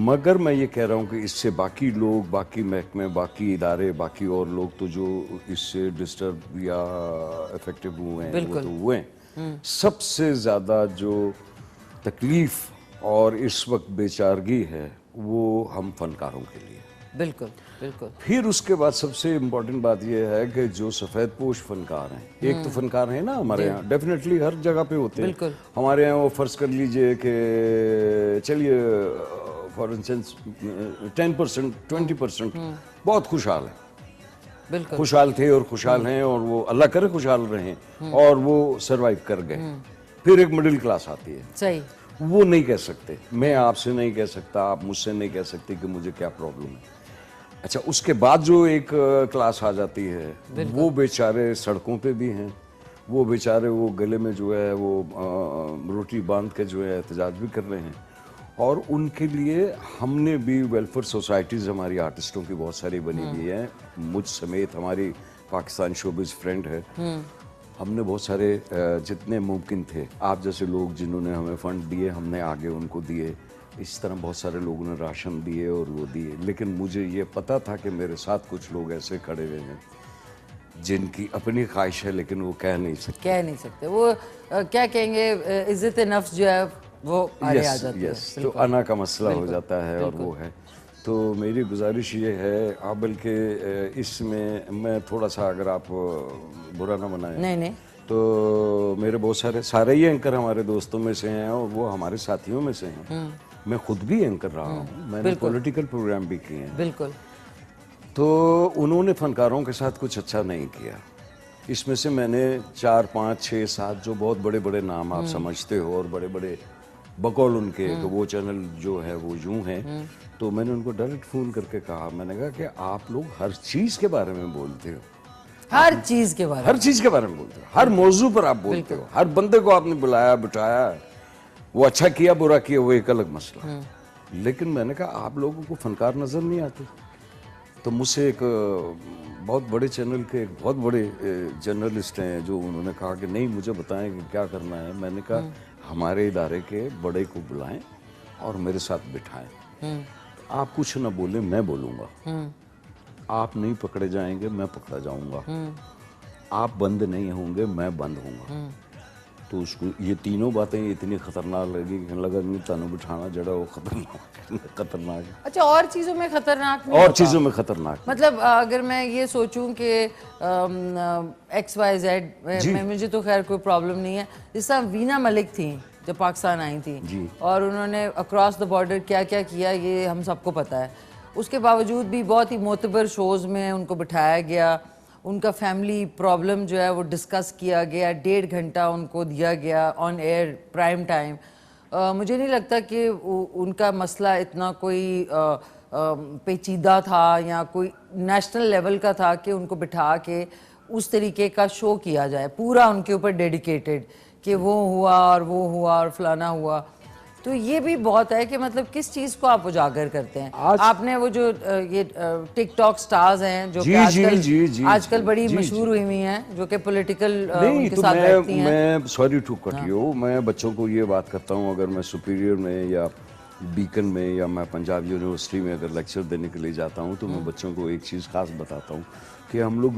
मगर मैं ये कह रहा हूँ कि इससे बाकी लोग, बाकी महकमे, बाकी इदारे, बाकी और लोग तो जो इससे डिस्टर्ब या इफेक्टिव हुए हैं वो तो हुए हैं। सबसे ज़्यादा जो तकलीफ़ और इस वक्त बेचारगी है वो हम फनकारों के लिए। बिल्कुल बिल्कुल। फिर उसके बाद सबसे इम्पोर्टेंट बात यह है कि जो सफ़ेद पोश फनकार हैं, एक तो फनकार हैं ना हमारे यहाँ, डेफिनेटली हर जगह पे होते हैं। हमारे यहाँ वो फ़र्ज़ कर लीजिए कि चलिए फॉर इंस्टेंस 10% 20% बहुत खुशहाल है, बिल्कुल खुशहाल थे और खुशहाल हैं और वो अल्लाह करे खुशहाल रहें और वो सरवाइव कर गए। फिर एक मिडिल क्लास आती है, सही, वो नहीं कह सकते, मैं आपसे नहीं कह सकता, आप मुझसे नहीं कह सकते कि मुझे क्या प्रॉब्लम है। अच्छा, उसके बाद जो एक क्लास आ जाती है वो बेचारे सड़कों पे भी हैं, वो बेचारे वो गले में जो है वो रोटी बांध के जो है एहतजाज भी कर रहे हैं और उनके लिए हमने भी वेलफेयर सोसाइटीज़ हमारी आर्टिस्टों की बहुत सारी बनी हुई हैं, मुझ समेत हमारी पाकिस्तान शोबिज़ फ्रेंड है, हमने बहुत सारे जितने मुमकिन थे, आप जैसे लोग जिन्होंने हमें फ़ंड दिए हमने आगे उनको दिए, इस तरह बहुत सारे लोगों ने राशन दिए और वो दिए। लेकिन मुझे ये पता था कि मेरे साथ कुछ लोग ऐसे खड़े हुए हैं जिनकी अपनी ख्वाहिश है लेकिन वो कह नहीं सकते, वो क्या कहेंगे, इज्जत नफ्स जो है वो आगे आ जाती है, तो अना का मसला हो जाता है और वो है। तो मेरी गुजारिश ये है, बल्कि इसमें मैं थोड़ा सा, अगर आप बुरा ना बनाएं, नहीं, तो मेरे बहुत सारे ही एंकर हमारे दोस्तों में से हैं और वो हमारे साथियों में से हैं। मैं खुद भी एंकर रहा हूँ, मैंने पॉलिटिकल प्रोग्राम भी किए हैं। बिल्कुल। तो उन्होंने फनकारों के साथ कुछ अच्छा नहीं किया। इसमें से मैंने 4, 5, 6, 7 जो बहुत बड़े बड़े नाम आप समझते हो और बड़े बड़े बकौल उनके तो वो चैनल जो है वो यूं हैं, तो मैंने उनको डायरेक्ट फ़ोन करके कहा, मैंने कहा कि आप लोग हर चीज़ के बारे में बोलते हो, हर चीज़ के बारे में बोलते हो, हर मौजू पर आप बोलते हो, हर बंदे को आपने बुलाया बिठाया, वो अच्छा किया बुरा किया वो एक अलग मसला। लेकिन मैंने कहा आप लोगों को फनकार नजर नहीं आते, तो मुझसे एक बहुत बड़े चैनल के एक बहुत बड़े जर्नलिस्ट हैं जो उन्होंने कहा कि नहीं मुझे बताएं कि क्या करना है। मैंने कहा हमारे इदारे के बड़े को बुलाएं और मेरे साथ बिठाएं। आप कुछ ना बोलें, मैं बोलूँगा। आप नहीं पकड़े जाएंगे, मैं पकड़ा जाऊँगा। आप बंद नहीं होंगे, मैं बंद होऊंगा। तो उसको ये तीनों बातें इतनी खतरनाक लगी कि लगा नहीं तानू बिठाना जड़ा वो खतरनाक है। अच्छा, और चीज़ों में खतरनाक नहीं और होता? चीज़ों में खतरनाक मतलब अगर मैं ये सोचूं कि XYZ में मुझे तो खैर कोई प्रॉब्लम नहीं है। जिस तरह वीना मलिक थी जब पाकिस्तान आई थी जी। और उन्होंने अक्रॉस द बॉर्डर क्या क्या किया ये हम सबको पता है। उसके बावजूद भी बहुत ही मोतबर शोज़ में उनको बिठाया गया, उनका फैमिली प्रॉब्लम जो है वो डिस्कस किया गया, 1.5 घंटा उनको दिया गया ऑन एयर प्राइम टाइम। मुझे नहीं लगता कि उनका मसला इतना कोई पेचीदा था या कोई नेशनल लेवल का था कि उनको बिठा के उस तरीके का शो किया जाए पूरा उनके ऊपर डेडिकेटेड कि वो हुआ और वो हुआ और फलाना हुआ। तो ये भी बहुत है कि मतलब किस चीज़ को आप उजागर करते हैं। आपने वो जो ये टिकटॉक स्टार्स हैं जो कि आजकल बड़ी मशहूर हुई हुई हैं जो कि पॉलिटिकल उनके साथ रहती हैं। मैं सॉरी टू कट यू, मैं बच्चों को ये बात करता हूँ अगर मैं सुपीरियर में या बीकन में या मैं पंजाब यूनिवर्सिटी में अगर लेक्चर देने के लिए जाता हूँ तो मैं बच्चों को एक चीज़ खास बताता हूँ कि हम लोग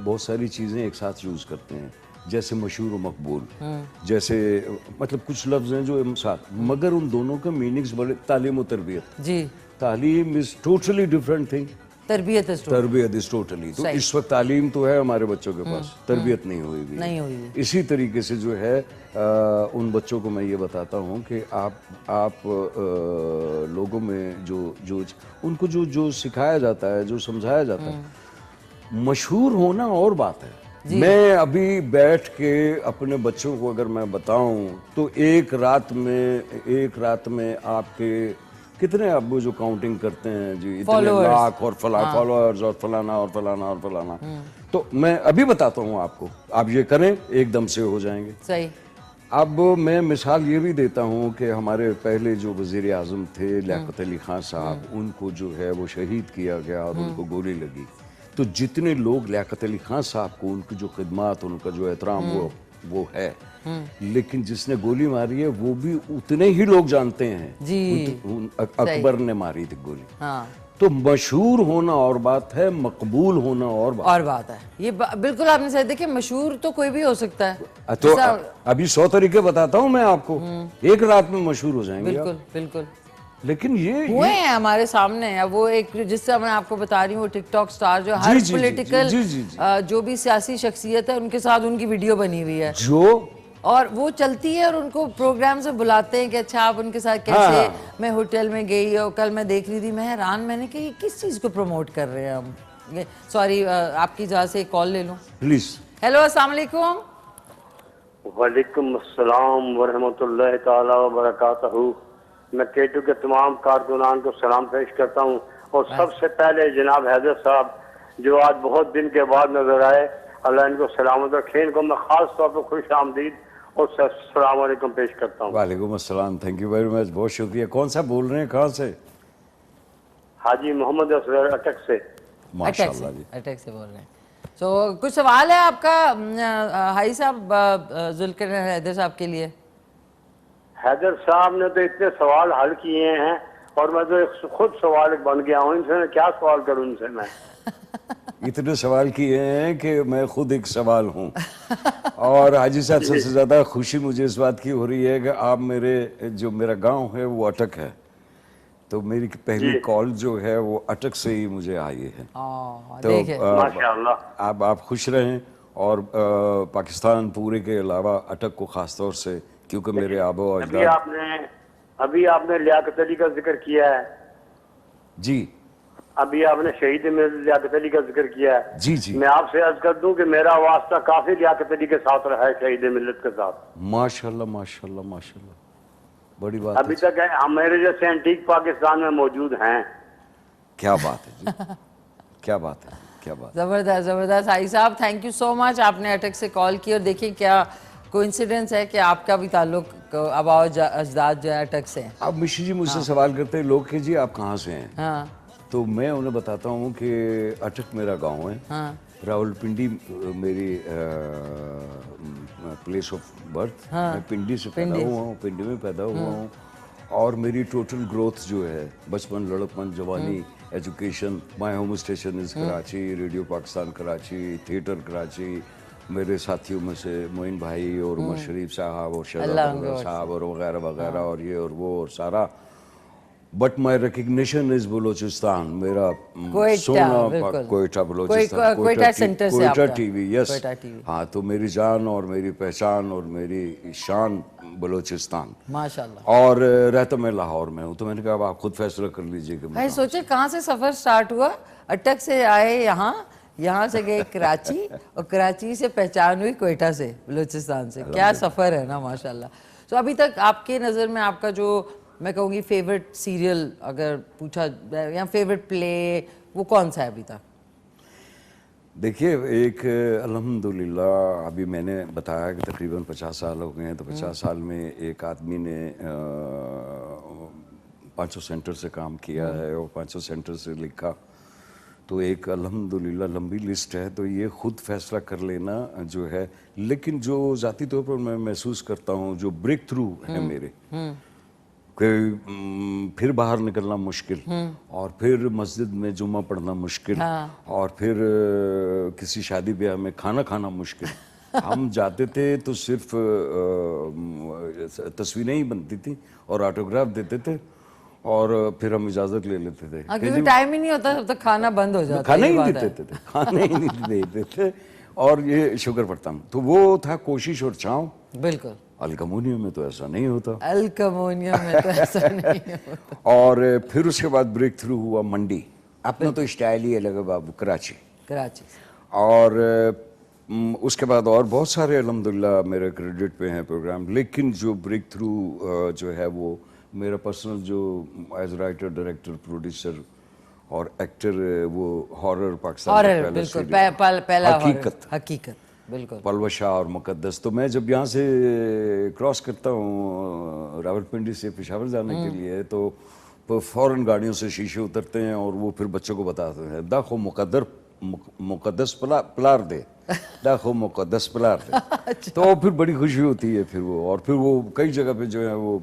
बहुत सारी चीज़ें एक साथ यूज़ करते हैं, जैसे मशहूर और मकबूल, जैसे मतलब कुछ लफ्ज़ हैं जो साथ, मगर उन दोनों के मीनिंग्स बड़े। तालीम और तरबियत जी, तालीम इज़ टोटली डिफरेंट थिंग, तरबियत इज़ टोटली। तो इस वक्त तालीम तो है हमारे बच्चों के पास, तरबियत नहीं हुई भी। इसी तरीके से जो है उन बच्चों को मैं ये बताता हूँ कि आप लोगों में जो उनको जो सिखाया जाता है, जो समझाया जाता है, मशहूर होना और बात है। मैं अभी बैठ के अपने बच्चों को अगर मैं बताऊं तो एक रात में आपके कितने अब वो जो काउंटिंग करते हैं जी, इतने लाख और फॉलोअर्स और फलाना और फलाना और फलाना। तो मैं अभी बताता हूं आपको, आप ये करें एकदम से हो जाएंगे सही। अब मैं मिसाल ये भी देता हूं कि हमारे पहले जो वजीर आजम थे लियाकत अली खान साहब, उनको जो है वो शहीद किया गया और उनको गोली लगी। तो जितने लोग लियाकत अली खान साहब को उनकी जो खिदमत, उनका जो एहतराम वो है, लेकिन जिसने गोली मारी है वो भी उतने ही लोग जानते हैं जी। अकबर ने मारी थी गोली। तो मशहूर होना और बात है, मकबूल होना और बात है। ये बिल्कुल आपने सही। देखिए मशहूर तो कोई भी हो सकता है। तो अभी 100 तरीके बताता हूँ मैं आपको, एक रात में मशहूर हो जाएंगे। बिल्कुल बिल्कुल। लेकिन ये हुए हैं हमारे सामने। अब वो एक जिससे मैं आपको बता रही हूँ, वो टिकटॉक स्टार जो हर पॉलिटिकल जो भी सियासी शख्सियत है उनके साथ उनकी वीडियो बनी हुई है जो, और वो चलती है और उनको प्रोग्राम से बुलाते हैं कि अच्छा आप उनके साथ कैसे। मैं होटल में गई और कल मैं देख रही थी, मैं हैरान, मैंने कहा ये किस चीज़ को प्रमोट कर रहे हैं हम। सॉरी, आपकी इजाज़त से एक कॉल ले लूँ प्लीज। हेलो, अस्सलाम वालेकुम। वालेकुम अस्सलाम व रहमतुल्लाहि तआला व बरकातहू। मैं केटू के तमाम कारकुनान को सलाम पेश करता हूँ और सबसे पहले जनाब हैदर साहब जो आज बहुत दिन के बाद नजर आए, अल्लाह इनको सलामत रखे। इनको मैं खास तौर पर खुश आमदीद और अस्सलाम वालेकुम पेश करता हूँ। वालेकुम अस्सलाम, थैंक यू वेरी मच, बहुत शुक्रिया। कौन सा बोल रहे हैं, कहाँ से? हाजी मोहम्मद असगर अटक से। माशाल्लाह जी, अटक से बोल रहे हैं। तो कुछ सवाल है आपका हाई साहब जुल्फ़िकार हैदर साहब के लिए? हैदर साहब ने तो इतने सवाल हल किए हैं और मैं तो खुद सवाल बन गया हूँ। इनसे क्या सवाल करूँ इनसे मैं? इतने सवाल किए हैं कि मैं खुद एक सवाल हूँ। और हाजी साहब सबसे ज्यादा खुशी मुझे इस बात की हो रही है कि आप मेरा गांव है वो अटक है, तो मेरी पहली कॉल जो है वो अटक से ही मुझे आई है। तो आप खुश रहें और पाकिस्तान पूरे के अलावा अटक को खास तौर से, क्योंकि मेरे आबो अजदाद। अभी आपने लियाकत अली का जिक्र किया है जी, अभी आपने शहीद लियाकत अली का जिक्र किया है जी जी। मैं आपसे अर्ज कर दूं कि मेरा वास्ता काफी लियाकत अली के साथ रहा है, शहीद मिल्लत के साथ। माशाल्लाह माशाल्लाह माशाल्लाह, बड़ी बात। अभी तक है, हम मेरे जैसे एंटीक पाकिस्तान में मौजूद हैं। क्या बात है जी। क्या बात है, क्या बात। जबरदस्त जबरदस्त। हाई साहब थैंक यू सो मच, आपने अटक से कॉल की। और देखिए क्या कोइंसिडेंस है कि आपका भी ताल्लुक आबाओ अजदाद जो है अटक से है। अब मिशी जी मुझसे सवाल करते हैं लोग कि जी आप कहाँ से हैं? हाँ, तो मैं उन्हें बताता हूँ कि अटक मेरा गांव है, हाँ रावलपिंडी मेरी प्लेस ऑफ बर्थ, मैं पिंडी से पैदा हुआ हूँ, पिंडी में पैदा हुआ हूँ। और मेरी टोटल ग्रोथ जो है, बचपन, लड़कपन, जवानी, education, my home station is Karachi, radio Pakistan Karachi, theatre Karachi, मेरे साथियों में से मोइन भाई और उमर शरीफ साहब और शहजाद साहब और वगैरह वगैरह और ये और वो और सारा। But my recognition is Balochistan, मेरा सोना कोयटा बलोचिस्तान, कोयटा सेंटर से कोयटा आपका। TV, yes. कोयटा टीवी। हाँ, तो मेरी जान और मेरी पहचान और मेरी शान बलोचिस्तान। माशाल्लाह। और रहता मैं लाहौर में हूँ, तो मैंने कहा अब आप खुद फैसला कर लीजिए कि भाई सोचे कहाँ से सफर स्टार्ट हुआ, अटक से आए यहाँ से गए कराची और कराची से पहचान हुई कोयटा से, बलूचिस्तान से। क्या सफर है ना, माशाल्लाह। तो अभी तक आपके नज़र में आपका जो मैं कहूँगी फेवरेट सीरियल अगर पूछा या फेवरेट प्ले, वो कौन सा है अभी तक? देखिए, एक अल्हम्दुलिल्लाह अभी मैंने बताया कि तकरीबन 50 साल हो गए हैं, तो 50 साल में एक आदमी ने 500 सेंटर से काम किया है और 500 सेंटर से लिखा, तो एक अल्हम्दुलिल्लाह लंबी लिस्ट है। तो ये खुद फैसला कर लेना जो है, लेकिन जो ज़ाती तौर पर मैं महसूस करता हूँ, जो ब्रेक थ्रू है मेरे, कि फिर बाहर निकलना मुश्किल, और फिर मस्जिद में जुम्मा पढ़ना मुश्किल, और फिर किसी शादी ब्याह में खाना खाना मुश्किल। हम जाते थे तो सिर्फ तस्वीरें ही बनती थी और ऑटोग्राफ देते थे और फिर हम इजाजत ले लेते थे, क्योंकि टाइम ही नहीं होता, तब तक खाना बंद हो जाता, खाना ही नहीं देते थे, खाना ही नहीं देते थे। और ये शुक्र पढ़ता हूँ, तो वो था कोशिश और छाँव। बिल्कुल। अलकमोनियम में तो ऐसा नहीं होता, अलकमोनियम में तो ऐसा नहीं होता। और फिर उसके बाद ब्रेक थ्रू हुआ मंडी, अपना तो स्टाइल ही अलग है बाबू, कराची। और उसके बाद और बहुत सारे अल्हम्दुलिल्लाह मेरे क्रेडिट पे हैं प्रोग्राम, लेकिन जो ब्रेक थ्रू जो है वो मेरा पर्सनल, जो एज राइटर, डायरेक्टर, प्रोड्यूसर और एक्टर, वो हॉरर पाकिस्तान का पहला हकीकत बिल्कुल, पलवशा और मुकद्दस। तो मैं जब यहाँ से क्रॉस करता हूँ रावलपिंडी से पेशावर जाने के लिए, तो फ़ौरन गाड़ियों से शीशे उतरते हैं और वो फिर बच्चों को बताते हैं, दाखो मुकद्दस पलार दे, दाखो मुकद्दस पलार दे। तो फिर बड़ी खुशी होती है फिर वो, और फिर वो कई जगह पे जो है वो,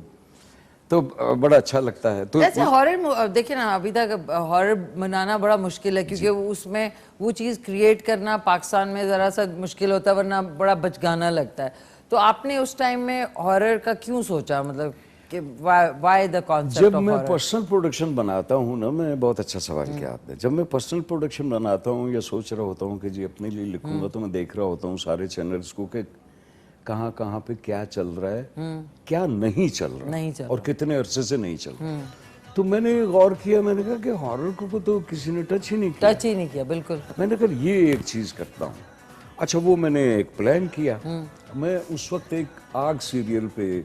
तो बड़ा अच्छा लगता है। तो जैसे हॉरर देखिए ना, अभी तक हॉरर बनाना बड़ा मुश्किल है, क्योंकि उसमें वो चीज़ क्रिएट करना पाकिस्तान में ज़रा सा मुश्किल होता है, वरना बड़ा बचगाना लगता है। तो आपने उस टाइम में हॉरर का क्यों सोचा, मतलब कि why the concept of horror? जब मैं पर्सनल प्रोडक्शन बनाता हूँ ना, मैं बहुत अच्छा सवाल किया आपने। जब मैं पर्सनल प्रोडक्शन बनाता हूँ या सोच रहा होता हूँ कि जी अपने लिए लिखूंगा, तो मैं देख रहा होता हूँ सारे चैनल्स को कि कहाँ कहाँ पे क्या चल रहा है, क्या नहीं चल रहा, और कितने अरसे से नहीं चल रहा। तो मैंने गौर किया, मैंने कहा कि हॉरर को तो किसी ने टच ही नहीं किया। बिल्कुल। मैंने कहा ये एक चीज़ करता हूँ। अच्छा, वो मैंने एक प्लान किया। मैं उस वक्त एक आग सीरियल पे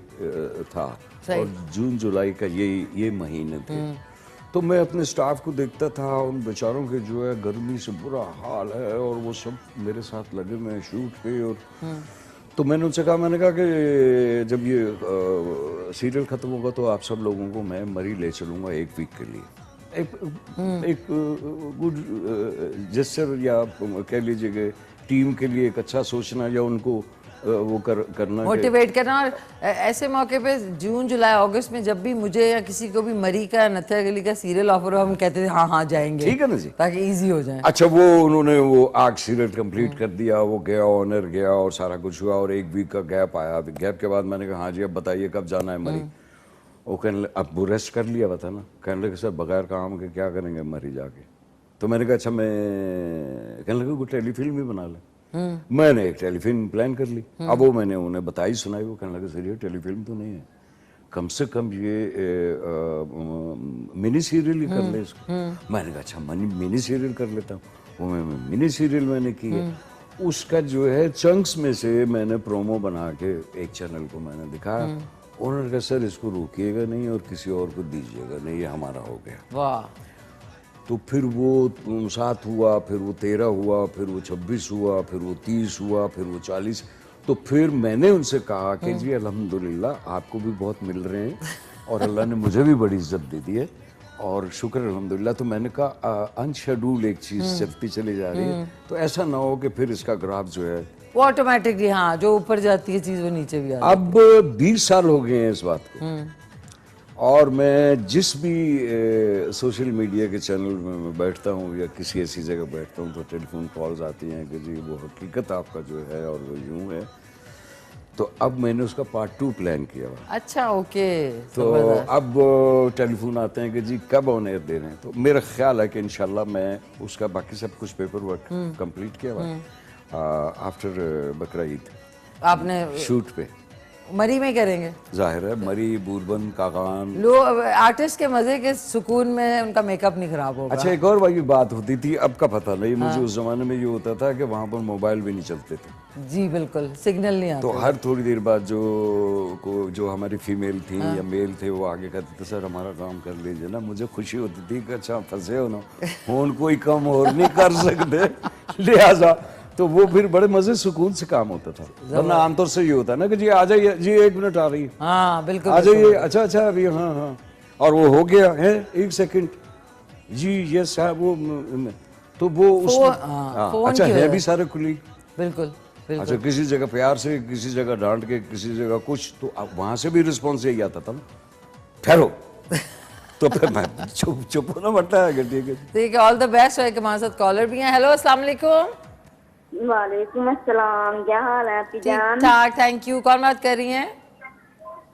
था, और जून जुलाई का ये महीने थे। तो मैं अपने स्टाफ को देखता था, उन बेचारों के जो है गर्मी से बुरा हाल है, और वो सब मेरे साथ लगे में शूट पे। और तो मैंने उनसे कहा, मैंने कहा कि जब ये सीरियल ख़त्म होगा तो आप सब लोगों को मैं मरी ले चलूँगा एक वीक के लिए। एक गुड जेस्चर, या कह लीजिए कि टीम के लिए एक अच्छा सोचना, या उनको वो करना, मोटिवेट करना। और ऐसे मौके पे जून जुलाई अगस्त में जब भी मुझे या किसी को भी मरी का, नथिया गली का सीरियल ऑफर हो, हम कहते थे हाँ जाएंगे, ठीक है ना जी, ताकि इजी हो जाए। अच्छा, वो उन्होंने वो आग सीरियल कंप्लीट कर दिया, वो गया, ऑनर गया और सारा कुछ हुआ, और एक वीक का गैप आया। गैप के बाद मैंने कहा हाँ जी अब बताइए कब जाना है मरी। वो कहने, अब वो रेस्ट कर लिया था ना, कहने लगे सर बगैर काम के क्या करेंगे मरी जाके। तो मैंने कहा अच्छा, मैं कहने लगे कोई टेलीफिल्म भी बना ले। मैंने एक टेलीफिल्म प्लान कर ली। अब वो मैंने उन्हें बताई सुनाई, वो कहने लगे सर ये टेलीफिल्म तो नहीं है, कम से कम ये मिनी सीरियल ही कर ले इसको। मैंने कहा अच्छा मिनी सीरियल कर लेता हूँ। वो मिनी सीरियल मैंने की है। उसका जो है चंक्स में से मैंने प्रोमो बना के एक चैनल को मैंने दिखाया। उन्होंने कहा सर इसको रोकिएगा नहीं और किसी और को दीजिएगा नहीं, ये हमारा हो गया। वाह। तो फिर वो 7 हुआ, फिर वो 13 हुआ, फिर वो 26 हुआ, फिर वो 30 हुआ, फिर वो 40। तो फिर मैंने उनसे कहा कि जी अल्हम्दुलिल्लाह आपको भी बहुत मिल रहे हैं और अल्लाह ने मुझे भी बड़ी इज्जत दे दी है, और शुक्र अल्हम्दुलिल्लाह। तो मैंने कहा अनशेड्यूल एक चीज़ चलती चली जा रही है, तो ऐसा ना हो कि फिर इसका ग्राफ जो है वो ऑटोमेटिकली, हाँ, जो ऊपर जाती है चीज वो नीचे भी आती है। अब 20 साल हो गए हैं इस बात को। और मैं जिस भी सोशल मीडिया के चैनल में मैं बैठता हूँ या किसी ऐसी जगह बैठता हूँ तो टेलीफोन कॉल्स आती हैं कि जी वो हकीकत आपका जो है और वो यूँ है। तो अब मैंने उसका पार्ट 2 प्लान किया हुआ। अच्छा, ओके। तो अब टेलीफोन आते हैं कि जी कब ऑन एयर दे रहे हैं। तो मेरा ख्याल है कि इंशाल्लाह मैं उसका बाकी सब कुछ पेपर वर्क कंप्लीट किया हुआ आफ्टर बकरा ईद आपने शूट पे मरी में करेंगे। जाहिर है मरी, बूरबन, कागान। लोग आर्टिस्ट के मजे के सुकून में उनका मेकअप नहीं खराब होगा। अच्छा, एक और वाली बात होती थी, अब का पता नहीं मुझे। उस जमाने में ये होता था कि वहाँ पर मोबाइल भी नहीं चलते थे। जी बिल्कुल, सिग्नल नहीं आता। तो हर थोड़ी देर बाद जो हमारी फीमेल थी या मेल थे वो आगे कहते थे सर हमारा काम कर लीजिए ना। मुझे खुशी होती थी कि अच्छा फंसे हो ना, फोन कोई कम और नहीं कर सकते, लिहाजा तो वो फिर बड़े मजे सुकून से काम होता था। वरना आमतौर से ये होता है ना कि जी आ जाइए, जी 1 मिनट आ रही है, हाँ बिल्कुल, आ जाइए, अच्छा अच्छा अभी, हाँ हाँ, और वो हो गया है 1 सेकंड, जी यस है वो। तो वो उस अच्छा है भी सारे कुलीग। बिल्कुल बिल्कुल। अच्छा, किसी जगह प्यार से, किसी जगह डांट के, किसी जगह कुछ, तो अब वहां से भी रिस्पॉन्स यही आता था ना, ठहरो। तो फिर मैं चुप होना पड़ता है। ठीक है, ऑल द बेस्ट। है कि हमारे साथ कॉलर भी हैं। हेलो, अस्सलाम वालेकुम। वालेकुम अस्सलाम, क्या हाल है आपकी ठीक जान? ठाक, थैंक यू। कौन बात कर रही हैं?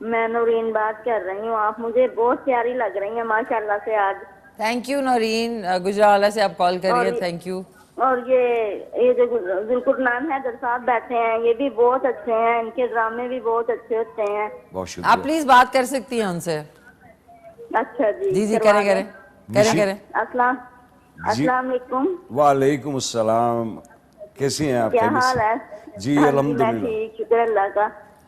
मैं नूरीन बात कर रही हूँ। आप मुझे बहुत प्यारी लग रही हैं माशाल्लाह से आज। थैंक यू नौरीन, गुजरावाला से आप कॉल करिए। Thank you. और ये जो जुल्कुरनान हैदर साहब बैठे हैं ये भी बहुत अच्छे हैं, इनके ड्रामे भी बहुत अच्छे होते हैं। बहुत शुक्रिया। आप प्लीज बात कर सकती हैं उनसे। अच्छा जी, जी जी, करें करें करें करें। अस्सलाम वालेकुम। वालेकुम अस्सलाम, कैसी हैं आप? क्या हाल है? जी हाँ अल्हम्दुलिल्लाह। मैं ठीक, शुक्र अल्लाह का।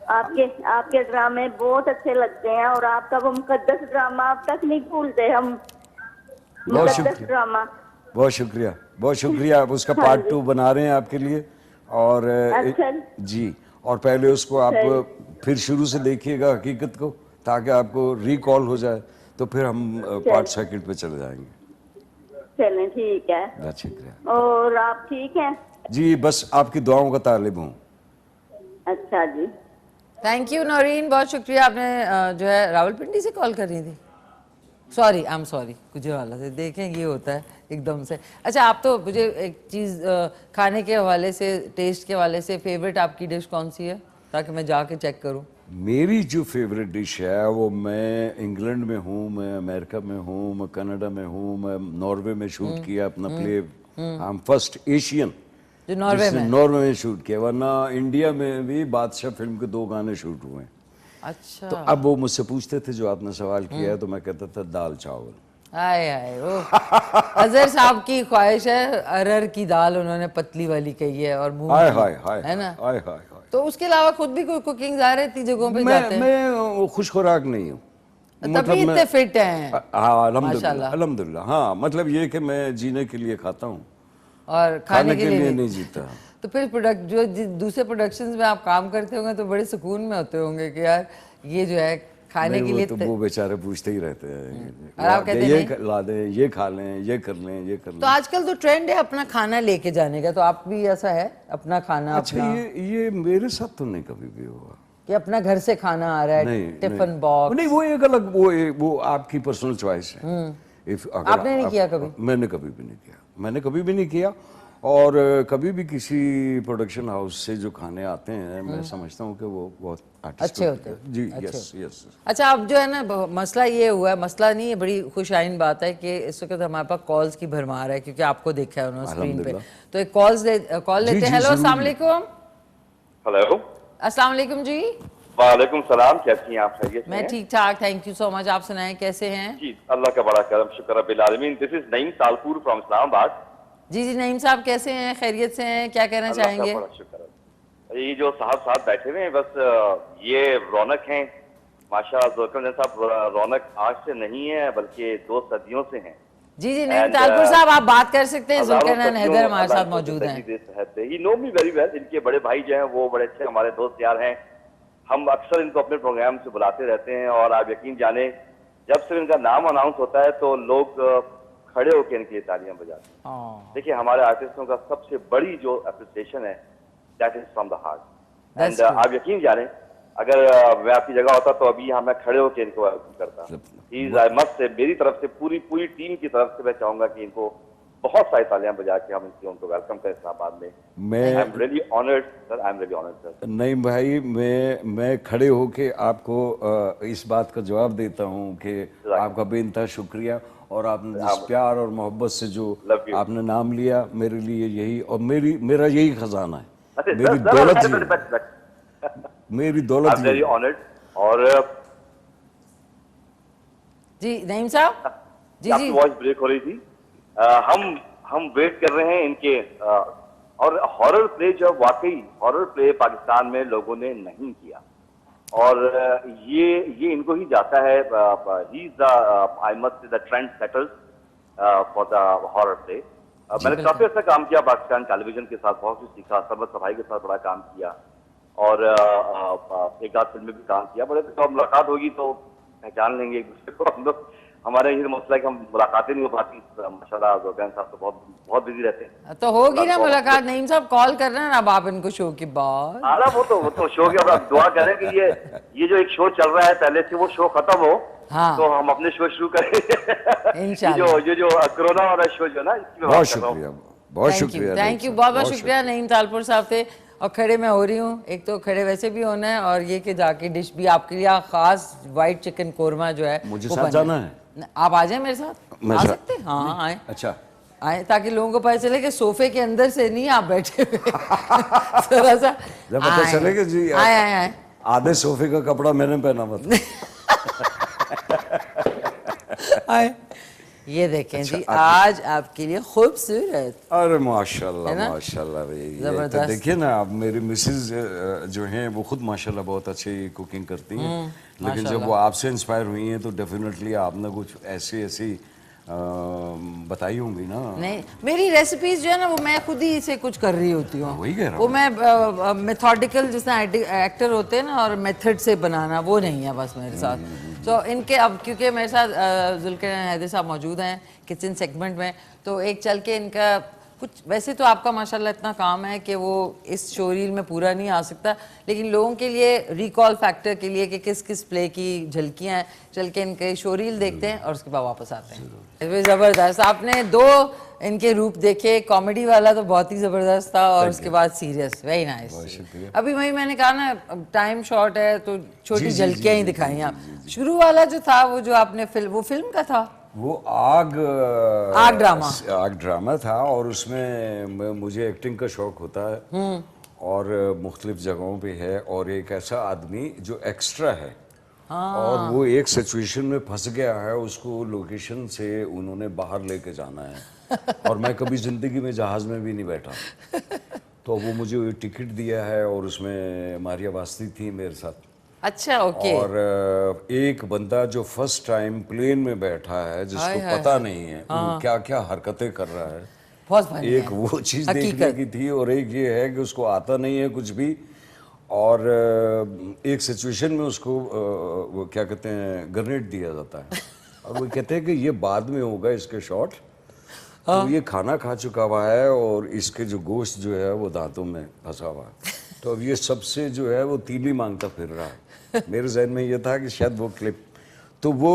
आपके ड्रामे बहुत अच्छे लगते हैं और आपका वो मुकद्दस ड्रामा आप तक नहीं भूलते हम। बहुत मुकद्दस शुक्रिया, ड्रामा। बहुत शुक्रिया, बहुत शुक्रिया। अब उसका पार्ट 2 बना रहे हैं आपके लिए। और अच्छा जी, और पहले उसको आप फिर शुरू से देखिएगा हकीकत को, ताकि आपको रिकॉल हो जाए। तो फिर हम पार्ट 2 पे चले जाएंगे। चलें, ठीक है। बहुत शुक्रिया। और आप ठीक हैं? जी बस आपकी दुआओं का तालिब हूँ। अच्छा जी, थैंक यू नौरीन, बहुत शुक्रिया। आपने जो है रावलपिंडी से कॉल कर रही थी। Sorry, I am sorry, Gujranwala से। देखें ये होता है एकदम से। अच्छा, आप तो मुझे एक चीज़ खाने के हवाले से, टेस्ट के हवाले से, फेवरेट आपकी डिश कौन सी है, ताकि मैं जाके चेक करूं? मेरी जो फेवरेट डिश है वो, मैं इंग्लैंड में हूँ, मैं अमेरिका में हूँ, मैं कनाडा में हूँ, मैं नॉर्वे में शूट किया अपना play. I am first Asian जो नॉर्वे में शूट किया, वरना इंडिया में भी बादशाह फिल्म के 2 गाने शूट हुए हैं। अच्छा। तो अब वो मुझसे पूछते थे, जो आपने सवाल किया है, तो मैं कहता था दाल चावल। आए आए, वो अजहर साहब की ख्वाहिश है, अरहर की दाल उन्होंने पतली वाली कही है, और मूंग हाय की, हाय हाय, है ना? हाय हाय। तो उसके अलावा खुद भी कोई कुकिंग ज़ाहिर है इतनी जगहों पे जाते हैं। मैं खुश खुराक नहीं हूँ, तभी इतने फिट हैं। हाँ अल्हम्दुलिल्लाह, माशाल्लाह। अल्हम्दुलिल्लाह। हाँ मतलब ये कि मैं जीने के लिए खाता हूँ और खाने के लिए नहीं जीता। तो फिर जो दूसरे प्रोडक्शंस में आप काम करते होंगे तो बड़े सुकून में होते होंगे कि यार ये जो है खाने के लिए। तो वो बेचारे पूछते ही रहते हैं, और आप कहते ये ला दें, ये खा लें, ये कर लें, ये कर लें। तो आजकल तो ट्रेंड है अपना खाना लेके जाने का, तो आप भी ऐसा है अपना खाना? अच्छा, ये मेरे साथ तो नहीं कभी भी हुआ कि अपना घर से खाना आ रहा है, टिफिन बॉक्स? नहीं, वो एक अलग, वो आपकी पर्सनल चॉइस है। आपने नहीं किया कभी? मैंने कभी भी नहीं किया, मैंने कभी भी नहीं किया। और कभी भी किसी प्रोडक्शन हाउस से जो खाने आते हैं, मैं समझता हूँ कि वो बहुत अच्छे होते हैं। जी, यस यस। अच्छा, अब जो है ना मसला ये हुआ है, मसला नहीं है, बड़ी खुशाइन बात है कि इस वक्त हमारे पास कॉल्स की भरमार है, क्योंकि आपको देखा है उन्होंने स्क्रीन पे। तो एक कॉल लेते हैं। हेलो, अस्सलाम वालेकुम। हेलो, अस्सलाम वालेकुम जी। वालेकुम सलाम, कैसी हैं आप? खैरियत से मैं हैं? ठीक ठाक, थैंक यू सो मच। आप सुनाएं, कैसे हैं? जी, अल्लाह का बड़ा करम, शुक्र रब्बिल आलमीन। This is Naeem Talpur from Islamabad. जी जी, नईम साहब कैसे हैं, खैरियत से हैं, क्या कहना अल्लाह चाहेंगे? का बड़ा शुक्र है। ये जो साहब बैठे हुए हैं, बस ये रौनक हैं माशाअल्लाह। जुल्करनैन साहब रौनक आज से नहीं है, बल्कि 2 सदियों से हैं। जी जी, नईम तालपुर साहब आप बात कर सकते हैं। जुल्करनैन हैदर हमारे साथ मौजूद हैं। ही नो मी वेरी वेल। इनके बड़े भाई जो हैं वो बड़े अच्छे हमारे दोस्त यार हैं। हम अक्सर इनको अपने प्रोग्राम से बुलाते रहते हैं, और आप यकीन जाने जब से इनका नाम अनाउंस होता है तो लोग खड़े होकर इनके लिए तालियां बजाते हैं। देखिए हमारे आर्टिस्टों का सबसे बड़ी जो अप्रिसिएशन है that is from the heart. And आप यकीन जाने अगर मैं आपकी जगह होता तो अभी यहाँ मैं खड़े होकर इनको वेलकम करता। आई मस्ट से मेरी तरफ से पूरी टीम की तरफ से मैं चाहूंगा कि इनको बहुत सारी तालियां बजा के हम उनको वेलकम करें इस्लामाबाद में। I am really honoured sir, I am really honoured sir. नहीं भाई, मैं खड़े होके आपको इस बात का जवाब देता हूँ कि आपका बेइंतहा शुक्रिया, और आपने जिस प्यार और मोहब्बत से जो आपने नाम लिया मेरे लिए यही, और मेरा यही खजाना है, मेरी दौलत मेरी दौलत। Very honoured. और जी नईम साहब, जी आपकी वॉइस ब्रेक हो रही थी। हम वेट कर रहे हैं इनके और हॉरर प्ले जो वाकई हॉरर प्ले पाकिस्तान में लोगों ने नहीं किया, और ये इनको ही जाता है। He is the I must say the trend setters for the horror play. मैंने काफी अच्छा काम किया पाकिस्तान टेलीविजन के साथ, बहुत कुछ सीखा, सरबत सफाई के साथ बड़ा काम किया, और एक आध फिल्म में भी काम किया। बड़े तो मुलाकात होगी तो पहचान लेंगे एक दूसरे को हम लोग। हमारे ये मसला है कि हम मुलाकातें नहीं हो पाती माशाल्लाह। ज़ोकैन साहब तो बहुत बिजी रहते हैं। तो होगी ना मुलाकात। नईम साहब कॉल कर रहे हैं ना अब आप इनको शो के बाद। हाँ वो तो शो के बाद दुआ करें कि ये जो एक शो चल रहा है पहले से वो शो खत्म हो। हाँ। तो हम अपने शो शुरू करें इंशाल्लाह। जो कोरोना वाला शो जो ना, बहुत शुक्रिया, बहुत शुक्रिया, थैंक यू, बहुत शुक्रिया। नईम तालपुर साहब थे। और खड़े मैं हो रही हूँ, एक तो खड़े वैसे भी होना है, और ये कि जाके डिश भी आपके लिए खास वाइट चिकन कोरमा जो है मुझे साथ जाना है। आप आ जाए मेरे साथ, आ सकते हैं? हाँ आए। अच्छा आए, ताकि लोगों को पता चले कि सोफे के अंदर से नहीं आप बैठे हुए। थोड़ा सा जब पता चले कि जी आए आधे सोफे का कपड़ा मैंने पहना हुआ। आए, ये देखें जी आज आपके लिए खूबसूरत। अरे माशाल्लाह माशाल्लाह भाई, तो देखिए ना आप, मेरी मिसेज जो हैं वो खुद माशाल्लाह बहुत अच्छी कुकिंग करती हैं, लेकिन जब वो आपसे इंस्पायर हुई हैं तो डेफिनेटली आपने कुछ ऐसी बताई होंगी ना। नहीं, मेरी रेसिपीज जो है ना वो मैं खुद ही से कुछ कर रही होती हूँ। वही कह रहा हूँ, वो मैं मेथोडिकल जिसना एक्टर होते हैं ना, और मेथड से बनाना वो नहीं है बस मेरे साथ। तो इनके अब क्योंकि मेरे साथ जुल्फ़िकार हैदर साहब मौजूद हैं किचन सेगमेंट में, तो एक चल के इनका कुछ, वैसे तो आपका माशाल्लाह इतना काम है कि वो इस शोरील में पूरा नहीं आ सकता, लेकिन लोगों के लिए रिकॉल फैक्टर के लिए कि किस किस प्ले की झलकियाँ हैं, चल के इनके शोरील देखते हैं और उसके बाद वापस आते हैं। ज़बरदस्त, आपने दो इनके रूप देखे, कॉमेडी वाला तो बहुत ही ज़बरदस्त था, और उसके बाद सीरियस, वेरी नाइस। अभी वही मैंने कहा ना, टाइम शॉर्ट है तो छोटी झलकियाँ ही दिखाई आप। शुरू वाला जो था वो जो आपने वो फिल्म का था, वो आग ड्रामा था, और उसमें मुझे एक्टिंग का शौक होता है और मुख्तलिफ जगहों पे है, और एक ऐसा आदमी जो एक्स्ट्रा है और वो एक सिचुएशन में फंस गया है, उसको लोकेशन से उन्होंने बाहर लेके जाना है, और मैं कभी जिंदगी में जहाज में भी नहीं बैठा, तो वो मुझे टिकट दिया है, और उसमें मारिया वास्ती थी मेरे साथ। अच्छा, ओके। और एक बंदा जो फर्स्ट टाइम प्लेन में बैठा है, जिसको पता नहीं है वो क्या क्या हरकतें कर रहा है, बहुत एक वो चीज देखने की थी, और एक ये है कि उसको आता नहीं है कुछ भी, और एक सिचुएशन में उसको वो क्या कहते हैं ग्रेनेड दिया जाता है, और वो कहते हैं कि ये बाद में होगा इसके शॉट, तो ये खाना खा चुका हुआ है और इसके जो गोश्त जो है वो दांतों में फंसा हुआ है, तो अब ये सबसे जो है वो तीली मांगता फिर रहा है। मेरे जहन में ये था कि शायद वो क्लिप, तो वो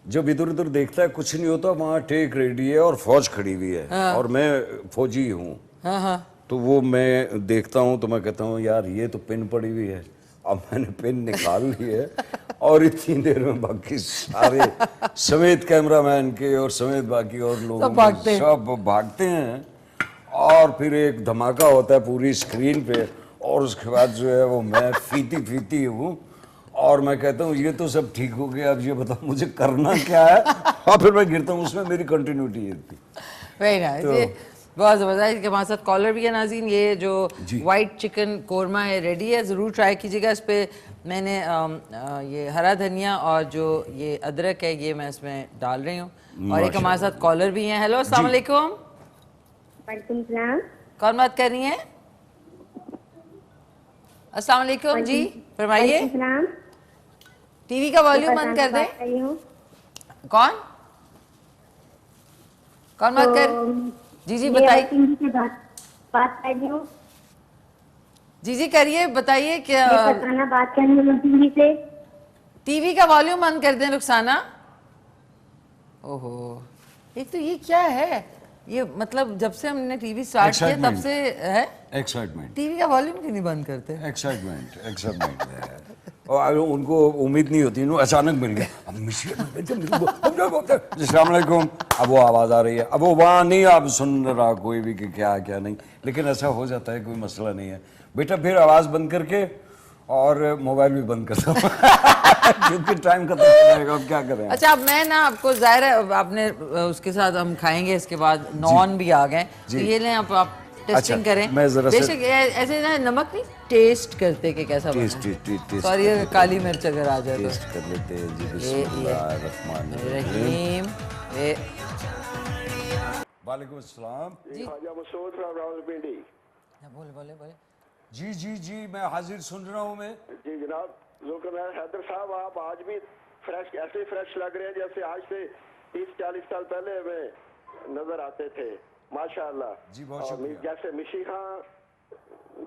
जब इधर उधर देखता है कुछ नहीं होता, वहाँ टेक रेडी है और फौज खड़ी हुई है, और मैं फौजी हूँ, तो वो मैं देखता हूँ तो मैं कहता हूँ यार ये तो पिन पड़ी हुई है, अब मैंने पिन निकाल ली है, और इतनी देर में बाकी सारे समेत कैमरामैन के और समेत बाकी और लोग सब भागते हैं, और फिर एक धमाका होता है पूरी स्क्रीन पे, और उसके बाद जो है वो मैं फीती हूँ, और मैं कहता हूँ ये तो सब ठीक हो गया, अब ये बताओ मुझे करना क्या है, और फिर मैं गिरता हूँ, उसमें मेरी कंटिन्यूटी थी। वेरी नाइस, बहुत ज़बरदस्त। के हमारे साथ कॉलर भी है नाज़रीन। ये जो वाइट चिकन कोरमा है रेडी है, ज़रूर ट्राई कीजिएगा। इस पर मैंने ये हरा धनिया और जो ये अदरक है ये मैं इसमें डाल रही हूँ, और एक हमारे साथ कॉलर भी हैं। हेलो, अस्सलाम वालेकुम। वालेकुम सलाम। कौन बात कर रही हैं? अस्सलाम वालेकुम जी, फरमाइए। टीवी का वॉल्यूम बंद कर दे। कौन कौन बात कर? जी जी बताइए। बात कर रही हूँ। जी जी करिए, बताइए क्या। रुखसाना बात कर रही हूँ टीवी से। टीवी का वॉल्यूम बंद कर दें रुखसाना। ओहो, एक तो ये क्या है, ये मतलब जब से हमने टीवी स्टार्ट किया तब से है एक्साइटमेंट। टीवी का वॉल्यूम क्यों नहीं बंद करते? एक्साइटमेंट और उनको उम्मीद नहीं होती, उन्हें अचानक मिल गया। अस्सलाम वालेकुम, अब वो आवाज़ आ रही है, अब वो वहाँ नहीं आप सुन रहा कोई भी कि क्या क्या नहीं, लेकिन ऐसा हो जाता है, कोई मसला नहीं है बेटा। फिर आवाज़ बंद करके और मोबाइल भी बंद कर दो क्योंकि टाइम खत्म हो जाएगा, अब क्या करें। अच्छा, अब मैं ना आपको जाहिर है आपने उसके साथ हम खाएंगे, इसके बाद नॉन भी आ गए, तो ये लें आप टेस्टिंग करें। मैं जरा बेशक ऐसे ना नमक नहीं टेस्ट करते कि कैसा बना। टेस्ट सॉरी, काली मिर्च अगर आ जाए तो टेस्ट कर लेते हैं जी। बिस्मिल्लाहिर्रहमानिर्रहीम। वालेकुम अस्सलाम जी ख्वाजा मसूद साहब रावलपिंडी। बोले बोले बोले। जी जी जी, मैं हाजिर सुन रहा हूँ मैं। जी जनाब, जुल्करनैन हैदर साहब, आप आज भी फ्रेश, ऐसे फ्रेश लग रहे हैं जैसे आज से 30-40 साल पहले हमें नजर आते थे, माशाअल्लाह। जी बहुत शुक्रिया।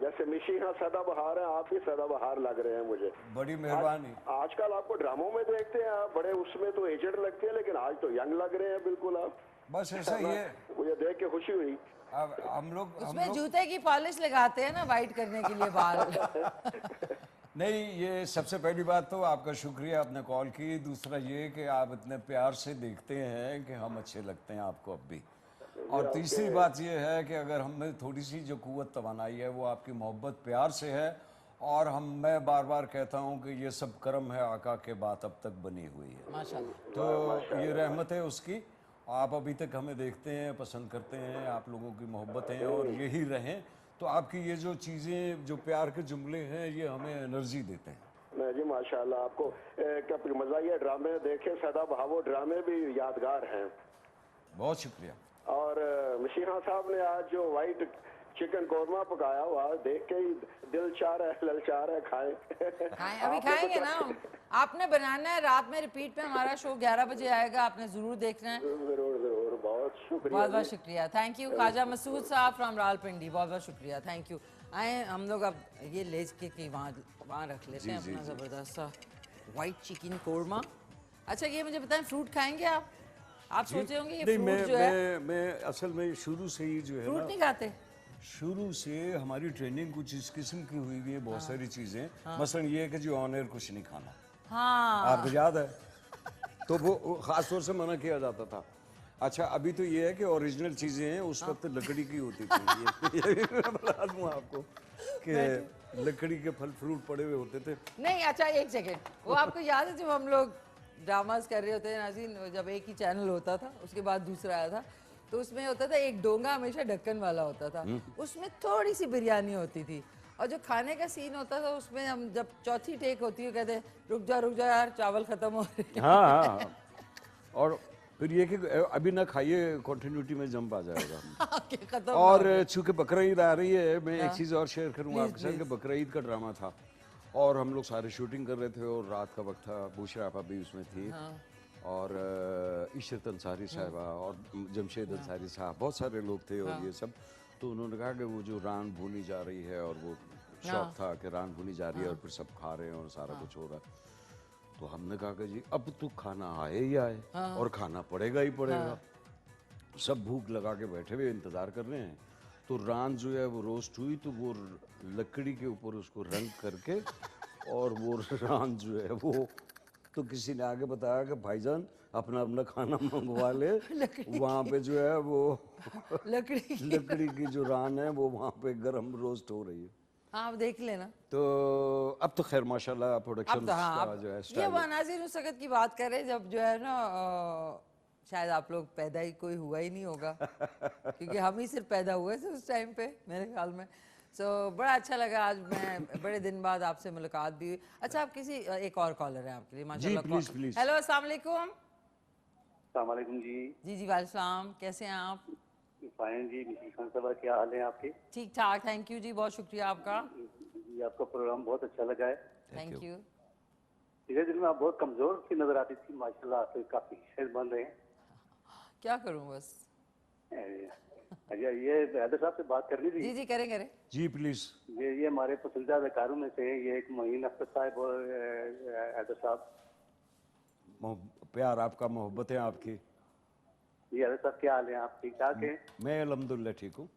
जैसे मिशी खां सदाबहार हैं, आप भी सदाबहार लग रहे हैं मुझे। बड़ी मेहरबानी। आजकल आपको ड्रामों में देखते हैं, आप बड़े उसमें तो एजेड लगते हैं, लेकिन आज तो यंग लग रहे हैं बिल्कुल आप। बस ऐसा ही है, मुझे देख के खुशी हुई। अब हम लोग उसमें जूते की पॉलिश लगाते हैं ना वाइट करने के लिए बाल। नहीं, ये सबसे पहली बात तो आपका शुक्रिया, आपने कॉल की। दूसरा ये कि आप इतने प्यार से देखते हैं कि हम अच्छे लगते हैं आपको अब भी। और तीसरी बात ये है कि अगर हमें थोड़ी सी जो कुव्वत तवानाई है वो आपकी मोहब्बत प्यार से है, और मैं बार बार कहता हूँ कि ये सब करम है आका के बात अब तक बनी हुई है, माशाल्लाह। तो ये रहमत है उसकी। आप अभी तक हमें देखते हैं, पसंद करते हैं, आप लोगों की मोहब्बत है और यही रहें। तो आपकी ये जो चीज़ें, जो प्यार के जुमले हैं, ये हमें एनर्जी देते हैं। नहीं जी माशाल्लाह, आपको मज़ाहिया ड्रामे देखे, सदाबहार ड्रामे भी यादगार हैं। बहुत शुक्रिया। और मशीहा साहब ने आज जो वाइट चिकन कौरमा पकाया हुआ, देख के ही दिल चाह रहा है, ललचा रहा है, खाएं। अभी खाएंगे ना हम। आपने बनाना है, रात में रिपीट पे हमारा शो 11 बजे आएगा, आपने जरूर देखना है। जरूर जरूर, बहुत शुक्रिया। बहुत बहुत शुक्रिया, थैंक यू ख्वाजा मसूद साहब फ्रॉम रावलपिंडी, बहुत बहुत शुक्रिया, थैंक यू। आए हम लोग अब ये ले के वहाँ रख लेते हैं अपना ज़बरदस्त सा वाइट चिकन कौरमा। अच्छा ये मुझे बताएं, फ्रूट खाएंगे आप सोचे होंगे ये फ्रूट जो है, मैं असल में शुरू से ही जो है फ्रूट ना, नहीं खाते। शुरू से हमारी ट्रेनिंग कुछ इस किस्म की हुई हुई है, बहुत सारी चीज़ें। मसलन ये है कि जो ऑन एयर कुछ नहीं खाना, हाँ आपको याद है, तो वो ख़ास तौर से मना किया जाता था। अच्छा अभी तो ये है कि ओरिजिनल चीज़ें हैं, उस वक्त लकड़ी की होती थी। ये भी मैं बता दूँ आपको कि लकड़ी के फल फ्रूट पड़े हुए होते थे। नहीं, अच्छा एक सेकेंड, वो आपको याद है जब हम लोग ड्रामास कर रहे होते हैं नाज़रीन, जब एक ही चैनल होता था, उसके बाद दूसरा आया था, तो उसमें होता था एक डोंगा हमेशा ढक्कन वाला होता था, उसमें थोड़ी सी बिरयानी होती थी, और जो खाने का सीन होता था उसमें हम जब चौथी टेक होती है कहते रुक जा यार, चावल खत्म हो रहे हैं। हाँ। और फिर ये कि अभी ना खाइए, कंटिन्यूटी में जंप आ जाएगा। खत्म। और चूंकि बकरा ईद आ रही है, मैं एक चीज़ और शेयर करूँगा आपके साथ कि बकरा ईद का ड्रामा था और हम लोग सारे शूटिंग कर रहे थे और रात का वक्त था, बुशरा आपा भी उसमें थी, और इशरत अंसारी साहिबा और जमशेद अंसारी साहब, बहुत सारे लोग थे और ये सब। तो उन्होंने कहा कि वो जो रान भूनी जा रही है, और वो शौक था कि रान भूनी जा रही है और फिर सब खा रहे हैं और सारा कुछ हो रहा है। तो हमने कहा कि जी अब तो खाना आए ही आए और खाना पड़ेगा ही पड़ेगा। सब भूख लगा के बैठे हुए इंतज़ार कर रहे हैं। तो रान जो है वो रोस्ट हुई, तो वो लकड़ी के ऊपर उसको रंग करके और वो रान जो है वो, तो किसी ने आगे बताया कि भाईजान अपना अपना खाना मंगवा ले, वहाँ पे जो है वो लकड़ी की जो रान है वो वहाँ पे गरम रोस्ट हो रही है। हाँ आप देख लेना। तो अब तो खैर माशाल्लाह प्रोडक्शन तो हाँ, का जो है ये स्टाइल वो नाज़रीन उस वक़्त की बात कर रहे हैं जब जो है ना शायद आप लोग पैदा ही कोई हुआ ही नहीं होगा क्योंकि हम ही सिर्फ पैदा हुए थे उस टाइम पे मेरे ख्याल में। सो बड़ा अच्छा लगा, आज मैं बड़े दिन बाद आपसे मुलाकात भी हुई। अच्छा आप किसी एक और कॉलर है आपके लिए माशाल्लाह। जी प्लीज। हेलो अस्सलाम वालेकुम। अस्सलाम वालेकुम जी। जी वालेकुम सलाम, कैसे हैं आप? फाइन जी, मिसी खान साहब क्या हाल है आपके? ठीक ठाक, थैंक यू जी, बहुत शुक्रिया आपका जी, आपका प्रोग्राम बहुत अच्छा लगा है। Thank you. धीरे धीरे में आप बहुत कमजोर सी नजर आती थी, माशाल्लाह आप काफी शेर बन रहे हैं। क्या करूं बस। अच्छा, ये हैदर साहब से बात करनी थी। जी जी करें करें। जी प्लीज। ये हमारे पसंदीदा अदाकारों में से ये एक मोइन अख्तर साहब और हैदर साहब। प्यार आपका, मोहब्बत है आपकी। जी हैदर साहब, क्या हाल है? आप ठीक ठाक हैं? मैं अल्हम्दुलिल्लाह ठीक हूँ।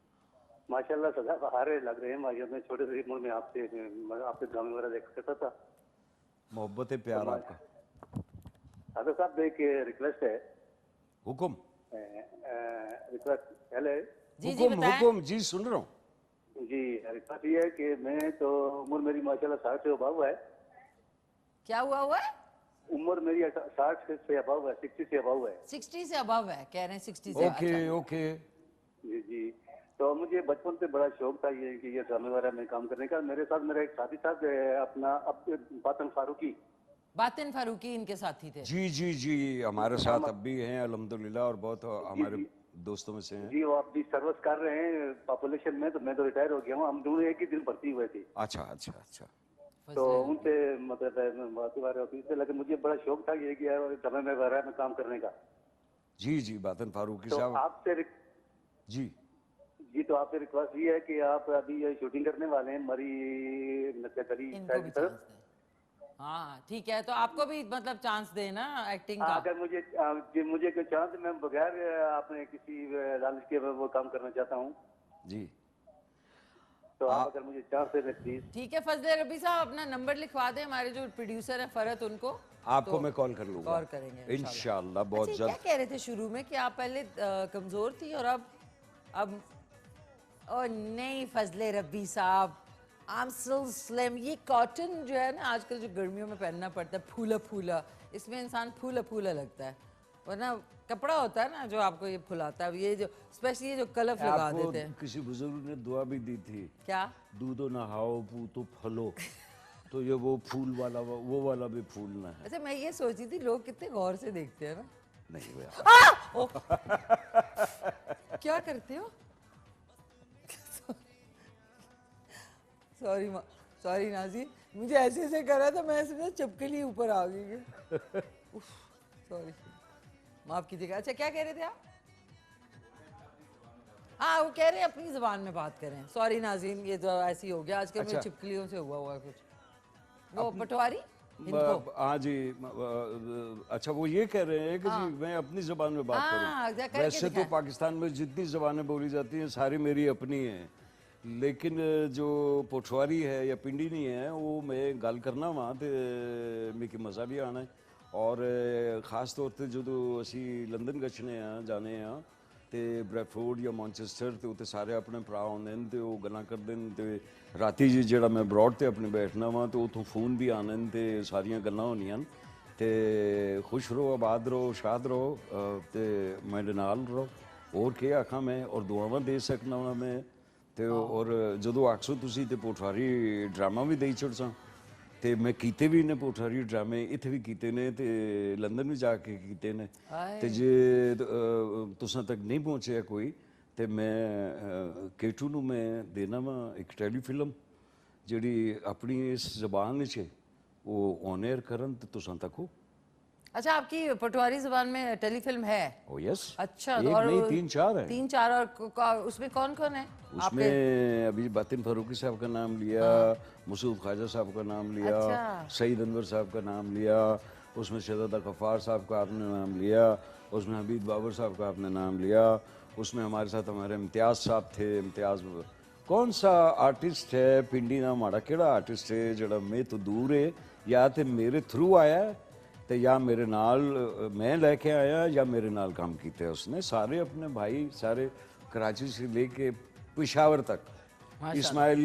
माशाल्लाह सदा बहार लग रहे हैं। माशाल्लाह, मैं छोटे से उम्र में आपके ड्रामे वगैरह देखा करता था। मोहब्बत है, प्यार आपका। हैदर साहब, एक रिक्वेस्ट है। हुक्म। रिक्वेस्ट पहले। जी हुक्म बताएं। हुक्म, जी सुन रहा हूँ। जी, रिक्वेस्ट ये है कि मैं तो उम्र मेरी माशाल्लाह 60 से अबव है। क्या हुआ है? उम्र मेरी 60 से अबव है, 60 से अबव है। 60 से अबव है, कह रहे हैं 60 से। ओके अच्छा। ओके। जी जी, तो मुझे बचपन से बड़ा शौक था ये कि ये ड्रामे वगैरह में काम करने का। मेरे साथ मेरा एक साथी था अपना बातन फारूकी। बातिन फारूकी इनके साथी थे। जी जी जी, हमारे साथ अब भी हैं अल्हम्दुलिल्लाह, और बहुत हमारे दोस्तों में से हैं। जी, वो आप भी सर्विस कर रहे हैं पॉपुलेशन में, तो मैं तो रिटायर हो गया हूँ। हम दोनों एक ही दिन भर्ती हुए थे। अच्छा अच्छा अच्छा। तो उनसे मतलब बात होती थी, लेकिन मुझे बड़ा शौक था ये कि ड्रामे में वगैरह में काम करने का। जी जी, बातन फारूकी तो साहब। आपसे जी जी, तो आपसे रिक्वेस्ट ये है कि आप अभी ये शूटिंग करने वाले हैं मरी नजर अली इनको साहब भी की तरफ। चांस दें। हाँ ठीक है, तो आपको भी मतलब चांस देना एक्टिंग का। अगर मुझे कोई चांस, मैं बगैर आपने किसी लालच के वो काम करना चाहता हूँ। जी, तो आप अगर मुझे चांस दे दें प्लीज। ठीक है, फजले रबी साहब अपना नंबर लिखवा दें, हमारे जो प्रोड्यूसर है फरत, उनको। आपको तो मैं कॉल कर लूंगा। कॉल करेंगे इंशाल्लाह बहुत अच्छा, क्या जल्द। कह रहे थे शुरू में कि आप पहले कमजोर थी और अब ओ नहीं फजले रबी साहब, आई एम स्टिल स्लिम। ये कॉटन जो है ना आजकल जो गर्मियों में पहनना पड़ता है, फूला फूला, इसमें इंसान फूला फूला लगता है, वरना कपड़ा होता है ना जो आपको ये फुलाता है। ये जो स्पेशली ये जो कलफ लगा आपको देते हैं। किसी बुजुर्ग ने दुआ भी दी थी, क्या? दूधो नहाओ पूतो फलो। तो ये वो फूल वाला, वो वाला भी फूलना है। अच्छा, मैं ये सोची थी लोग कितने गौर से देखते हैं ना। नहीं भैया। क्या करते हो? सॉरी सॉरी नाजी, मुझे ऐसे ऐसे करा था, मैं ऐसे चपके लिए ऊपर आ गई। सॉरी, माफ कीजिएगा। अच्छा, क्या कह रहे थे आप? हाँ, वो कह रहे हैं अपनी जुबान में बात करें। सॉरी नाजीन, ये तो ऐसे ही हो गया आजकल। अच्छा। मेरी छिपकलियों से हुआ कुछ। वो पटवारी इनको। हाँ जी। अच्छा, वो ये कह रहे हैं कि जी मैं अपनी जबान में बात करूं। वैसे तो पाकिस्तान में जितनी जबानें बोली जाती हैं सारी मेरी अपनी हैं, लेकिन जो पोठवारी है या पिंडी नहीं है, वो मैं गल करना वहाँ तो मिकी मज़ा भी आना है। और ख़ास तौर पर जो असी लंदन गच्छने जाने तो ब्रैडफोर्ड या मैनचेस्टर तो उत्थे सारे अपने भरा आते हैं, तो वो गल्लां करते हैं। तो राती जी जेड़ा मैं अब्रॉड ते अपने बैठना वा, तो उतों फोन भी आने तो सारियां गल्लां होनियां। तो खुश रहो, आबाद रहो, शाद रहो, तो मेरे नाल रहो। और क्या आखा मैं, और दुआवां दे सकना वा मैं। तो और जदों आखसो तुसी ते पोठवारी ड्रामा भी दई छड़सां। ते मैं कीते भी ने पोठवारी ड्रामे, इत्थे भी कीते ने, ते लंदन भी जाके कीते ने। ते जे तुसां तक नहीं पहुंचे कोई, ते मैं केटू नूं मैं देना वा एक टेलीफिल्म जिहड़ी अपनी इस जबान च वो ऑन एयर करन ते तुसां तक हो। अच्छा, आपकी पटवारी जुबान में टेलीफिल्म है? ओ यस। अच्छा, एक और नहीं 3-4 है। 3-4। और उसमें कौन कौन है? उसमें अभी बातिन फारूकी साहब का नाम लिया, मसूद ख्वाजा साहब का नाम लिया, सईद अनवर साहब का नाम लिया, उसमें शहजादा गफ्फार साहब का आपने नाम लिया, उसमें हबीब बाबर साहब का आपने नाम लिया, उसमें हमारे साथ हमारे इम्तियाज़ साहब थे। इम्तियाज़ कौन सा आर्टिस्ट है पिंडी ना माड़ा, केड़ा आर्टिस्ट है जड़ा मैं तो दूर है, या तो मेरे थ्रू आया है, तो या मेरे नाल मैं लेके आया, या मेरे नाल काम किया उसने। सारे अपने भाई, सारे कराची से लेके पेशावर तक। इस्माइल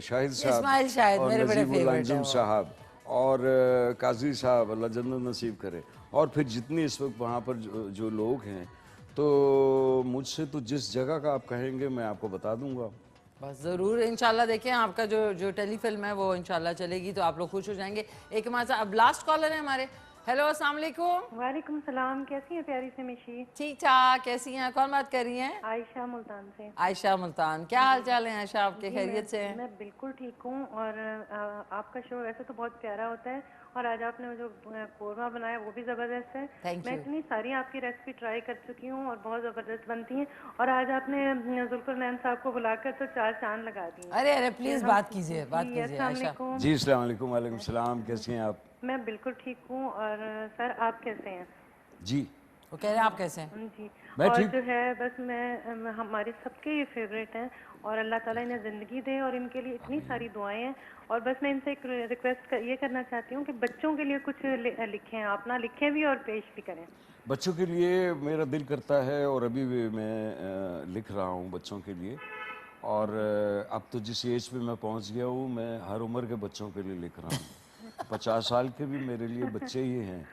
शाहिद साहब और नजीबुल अंजुम साहब और काजी साहब, अल्लाह जन्नत नसीब करे। और फिर जितने इस वक्त वहाँ पर जो लोग हैं, तो मुझसे तो जिस जगह का आप कहेंगे मैं आपको बता दूंगा। बस ज़रूर, इंशाल्लाह। देखें आपका जो टेलीफिल्म है वो इंशाल्लाह चलेगी तो आप लोग खुश हो जाएंगे। एक हमारे साथ अब लास्ट कॉलर है हमारे, हेलो, अस्सलाम वालेकुम। वालेकुम सलाम। कैसी हैं प्यारी से मिशी? ठीक ठाक, कैसी हैं? कौन बात कर रही हैं? आयशा मुल्तान से। आयशा मुल्तान, क्या हाल चाल है आयशा आपके? जी, खैरियत से हैं? मैं बिल्कुल ठीक हूँ। और आपका शो वैसे तो बहुत प्यारा होता है, और आज आपने जो कोरमा बनाया वो भी ज़बरदस्त है। Thank मैं you. इतनी सारी आपकी रेसिपी ट्राई कर चुकी हूँ और बहुत ज़बरदस्त बनती हैं, और आज आपने जुल्फरनैन साहब को बुलाकर तो 4 चांद लगा दिए। अरे अरे, प्लीज बात कीजिए, बात कीजिए अस्सलाम आयशा। वालेकुम। जी अस्सलाम वालेकुम। वालेकुम सलाम। कैसी हैं आप? मैं बिल्कुल ठीक हूँ। और सर आप कैसे हैं? जी वो कह रहे हैं आप कैसे हैं? जी। मैं और ठीक। जो है बस मैं हमारे सबके ये फेवरेट हैं, और अल्लाह ताला इन्हें ज़िंदगी दे, और इनके लिए इतनी सारी दुआएं हैं। और बस मैं इनसे एक रिक्वेस्ट ये करना चाहती हूँ कि बच्चों के लिए कुछ लिखें, आप ना लिखें भी और पेश भी करें। बच्चों के लिए मेरा दिल करता है, और अभी भी मैं लिख रहा हूँ बच्चों के लिए। और अब तो जिस एज पे मैं पहुँच गया हूँ, मैं हर उम्र के बच्चों के लिए लिख रहा हूँ। 50 साल के भी मेरे लिए बच्चे ही हैं,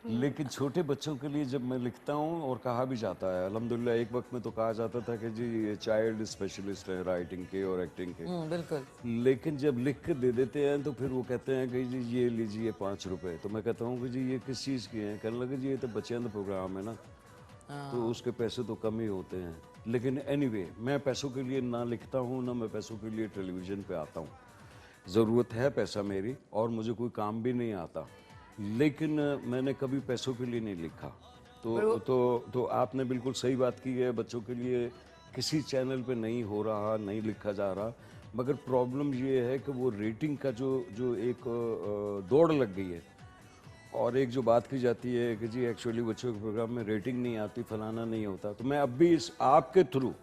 लेकिन छोटे बच्चों के लिए जब मैं लिखता हूँ, और कहा भी जाता है अल्हम्दुलिल्लाह, एक वक्त में तो कहा जाता था कि जी ये चाइल्ड स्पेशलिस्ट है राइटिंग के और एक्टिंग के, बिल्कुल। लेकिन जब लिख के दे देते हैं तो फिर वो कहते हैं कि जी ये लीजिए 5 रुपए। तो मैं कहता हूँ कि जी ये किस चीज़ की हैं? कहने लगे जी ये तो बच्चों का प्रोग्राम है ना, तो उसके पैसे तो कम ही होते हैं। लेकिन एनीवे, मैं पैसों के लिए ना लिखता हूँ, ना मैं पैसों के लिए टेलीविज़न पे आता हूँ। ज़रूरत है पैसा मेरी, और मुझे कोई काम भी नहीं आता, लेकिन मैंने कभी पैसों के लिए नहीं लिखा। तो आपने बिल्कुल सही बात की है। बच्चों के लिए किसी चैनल पे नहीं हो रहा, नहीं लिखा जा रहा, मगर प्रॉब्लम ये है कि वो रेटिंग का जो एक दौड़ लग गई है। और एक जो बात की जाती है कि जी एक्चुअली बच्चों के प्रोग्राम में रेटिंग नहीं आती, फलाना नहीं होता, तो मैं अब भी इस आपके थ्रू,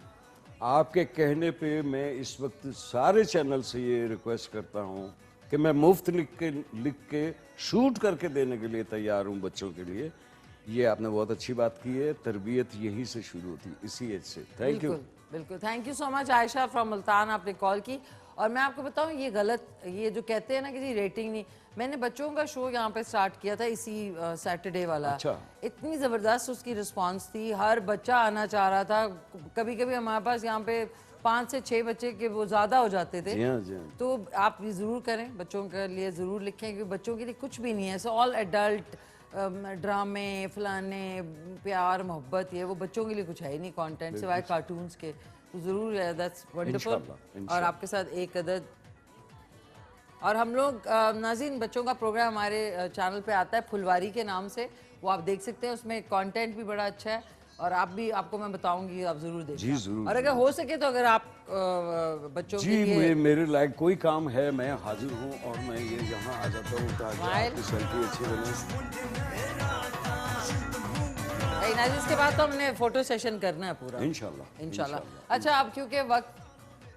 आपके कहने पे मैं इस वक्त सारे चैनल से ये रिक्वेस्ट करता हूँ कि मैं मुफ्त लिख के शूट करके देने के लिए तैयार हूँ बच्चों के लिए। ये आपने बहुत अच्छी बात की है। तरबियत यहीं से शुरू होती, इसी एज से। Thank you. बिल्कुल बिल्कुल, thank you so much Ayesha from Multan, आपने कॉल की। और मैं आपको बताऊं, ये गलत, ये जो कहते हैं ना कि जी रेटिंग नहीं, मैंने बच्चों का शो यहाँ पे स्टार्ट किया था इसी सैटरडे वाला। अच्छा। इतनी ज़बरदस्त उसकी रिस्पांस थी, हर बच्चा आना चाह रहा था। कभी कभी हमारे पास यहाँ पे 5 से 6 बच्चे के वो ज़्यादा हो जाते थे। जी हाँ, जी हाँ। तो आप ये ज़रूर करें, बच्चों के लिए ज़रूर लिखें, क्योंकि बच्चों के लिए कुछ भी नहीं है। सो ऑल एडल्ट ड्रामे, फलाने, प्यार मोहब्बत, ये वो बच्चों के लिए कुछ है ही नहीं कंटेंट सिवाय कार्टून्स के। तो ज़रूर है, दैट्स वंडरफुल। और आपके साथ एक अदद, और हम लोग नाज़रीन, बच्चों का प्रोग्राम हमारे चैनल पे आता है फुलवारी के नाम से, वो आप देख सकते हैं। उसमें कंटेंट भी बड़ा अच्छा है, और आप भी, आपको मैं बताऊंगी, आप जरूर देखिए। जी जरूर। और अगर हो सके तो अगर आप बच्चों के लिए जी मेरे लायक कोई काम है, मैं हाजिर हूँ, और मैं ये यहाँ आ जाता हूँ ताकि आपकी सेल्फी अच्छी बने। इसके बाद तो हमने फोटो सेशन करना है पूरा, इंशाल्लाह। अच्छा, अब क्योंकि वक्त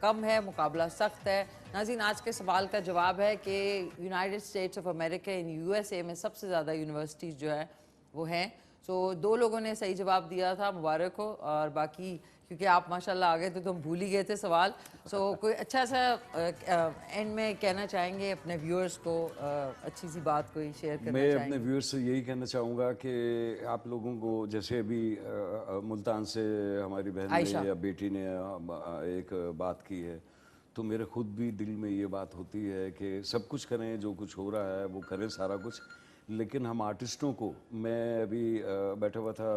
कम है, मुकाबला सख्त है, नाज़रीन आज के सवाल का जवाब है कि United states of America in USA में सबसे ज़्यादा यूनिवर्सिटीज़ जो है वो हैं। सो 2 लोगों ने सही जवाब दिया था, मुबारक हो। और बाकी क्योंकि आप माशाल्लाह आ गए थे तो हम भूल ही गए थे सवाल। सो कोई अच्छा सा एंड में कहना चाहेंगे अपने व्यूअर्स को, अच्छी सी बात कोई शेयर करना मैं चाहेंगे? अपने व्यूअर्स से यही कहना चाहूँगा कि आप लोगों को, जैसे अभी मुल्तान से हमारी बहन ने या बेटी ने एक बात की है, तो मेरे खुद भी दिल में ये बात होती है कि सब कुछ करें, जो कुछ हो रहा है वो करें सारा कुछ, लेकिन हम आर्टिस्टों को, मैं अभी बैठा हुआ था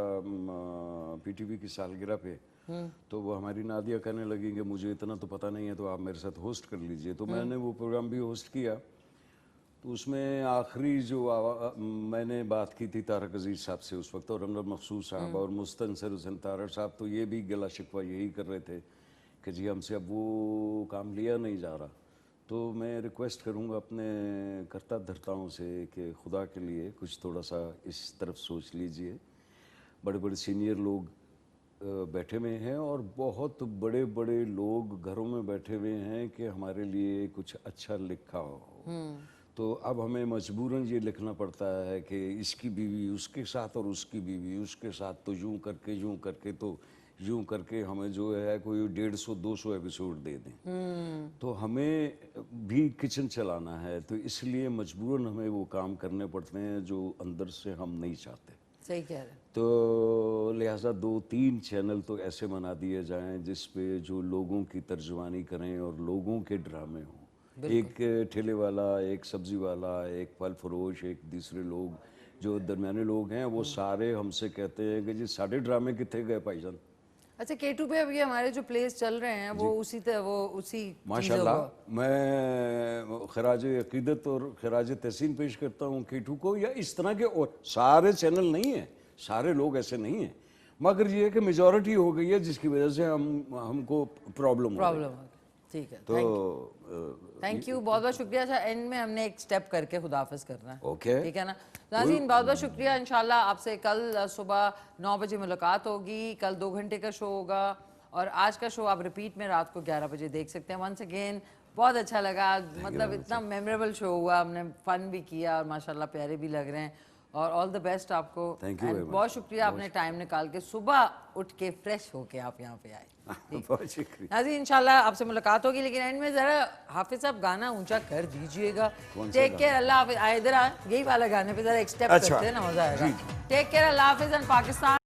पीटीवी की सालगिरह पे, तो वो हमारी नादिया कहने लगी कि मुझे इतना तो पता नहीं है, तो आप मेरे साथ होस्ट कर लीजिए। तो मैंने वो प्रोग्राम भी होस्ट किया। तो उसमें आखिरी जो मैंने बात की थी तारक अजीज साहब से उस वक्त, और रंगत मखसूस साहब और मुस्तनसर हुसैन तारक साहब, तो ये भी गला शिकवा यही कर रहे थे कि जी हमसे अब वो काम लिया नहीं जा रहा। तो मैं रिक्वेस्ट करूँगा अपने कर्ता धर्ताओं से कि खुदा के लिए कुछ थोड़ा सा इस तरफ सोच लीजिए। बड़े बड़े सीनियर लोग बैठे हुए हैं, और बहुत बड़े बड़े लोग घरों में बैठे हुए हैं कि हमारे लिए कुछ अच्छा लिखा हो। तो अब हमें मजबूरन ये लिखना पड़ता है कि इसकी बीवी उसके साथ, और उसकी बीवी उसके साथ, तो यूँ करके तो यूँ करके हमें जो है कोई 150-200 एपिसोड दे दें। तो हमें भी किचन चलाना है, तो इसलिए मजबूरन हमें वो काम करने पड़ते हैं जो अंदर से हम नहीं चाहते। सही कह रहे। तो लिहाजा 2-3 चैनल तो ऐसे बना दिए जाएं जिस पे जो लोगों की तर्जुमानी करें और लोगों के ड्रामे हों। एक ठेले वाला, एक सब्जी वाला, एक फल फरोश, एक दूसरे लोग जो दरमियाने लोग हैं वो सारे हमसे कहते हैं कि जी साढ़े ड्रामे कितने गए भाईजान। अच्छा K2 पे अभी हमारे जो प्लेस चल रहे हैं वो उसी माशाल्लाह मैं खराज अकीदत और खराज तहसीन पेश करता हूँ K2 को, या इस तरह के और सारे चैनल नहीं हैं, सारे लोग ऐसे नहीं हैं, मगर ये है कि मेजॉरिटी हो गई है जिसकी वजह से हमको प्रॉब्लम ठीक है। तो थैंक यू, बहुत बहुत शुक्रिया। अच्छा एंड में हमने एक स्टेप करके खुदाफिज करना है, ओके ठीक है ना नाज़रीन, बहुत बहुत शुक्रिया। इंशाल्लाह आपसे कल सुबह 9 बजे मुलाकात होगी। कल 2 घंटे का शो होगा और आज का शो आप रिपीट में रात को 11 बजे देख सकते हैं। वंस अगेन बहुत अच्छा लगा, मतलब इतना मेमोरेबल शो हुआ, हमने फन भी किया और माशाल्लाह प्यारे भी लग रहे हैं और ऑल द बेस्ट आपको। बहुत शुक्रिया आपने टाइम निकाल के सुबह उठ के फ्रेश होके आप यहाँ पे आए। बहुत शुक्रिया नाज़रीन, इंशाल्लाह आपसे मुलाकात होगी, लेकिन एंड में ज़रा हाफिज साहब गाना ऊंचा कर दीजिएगा। टेक केयर, अल्लाह हाफिज। इधर यही वाला गाने पे ज़रा एक स्टेप करते हैं ना, मज़ा आएगा। टेक केयर, अल्लाह हाफिज एंड पाकिस्तान।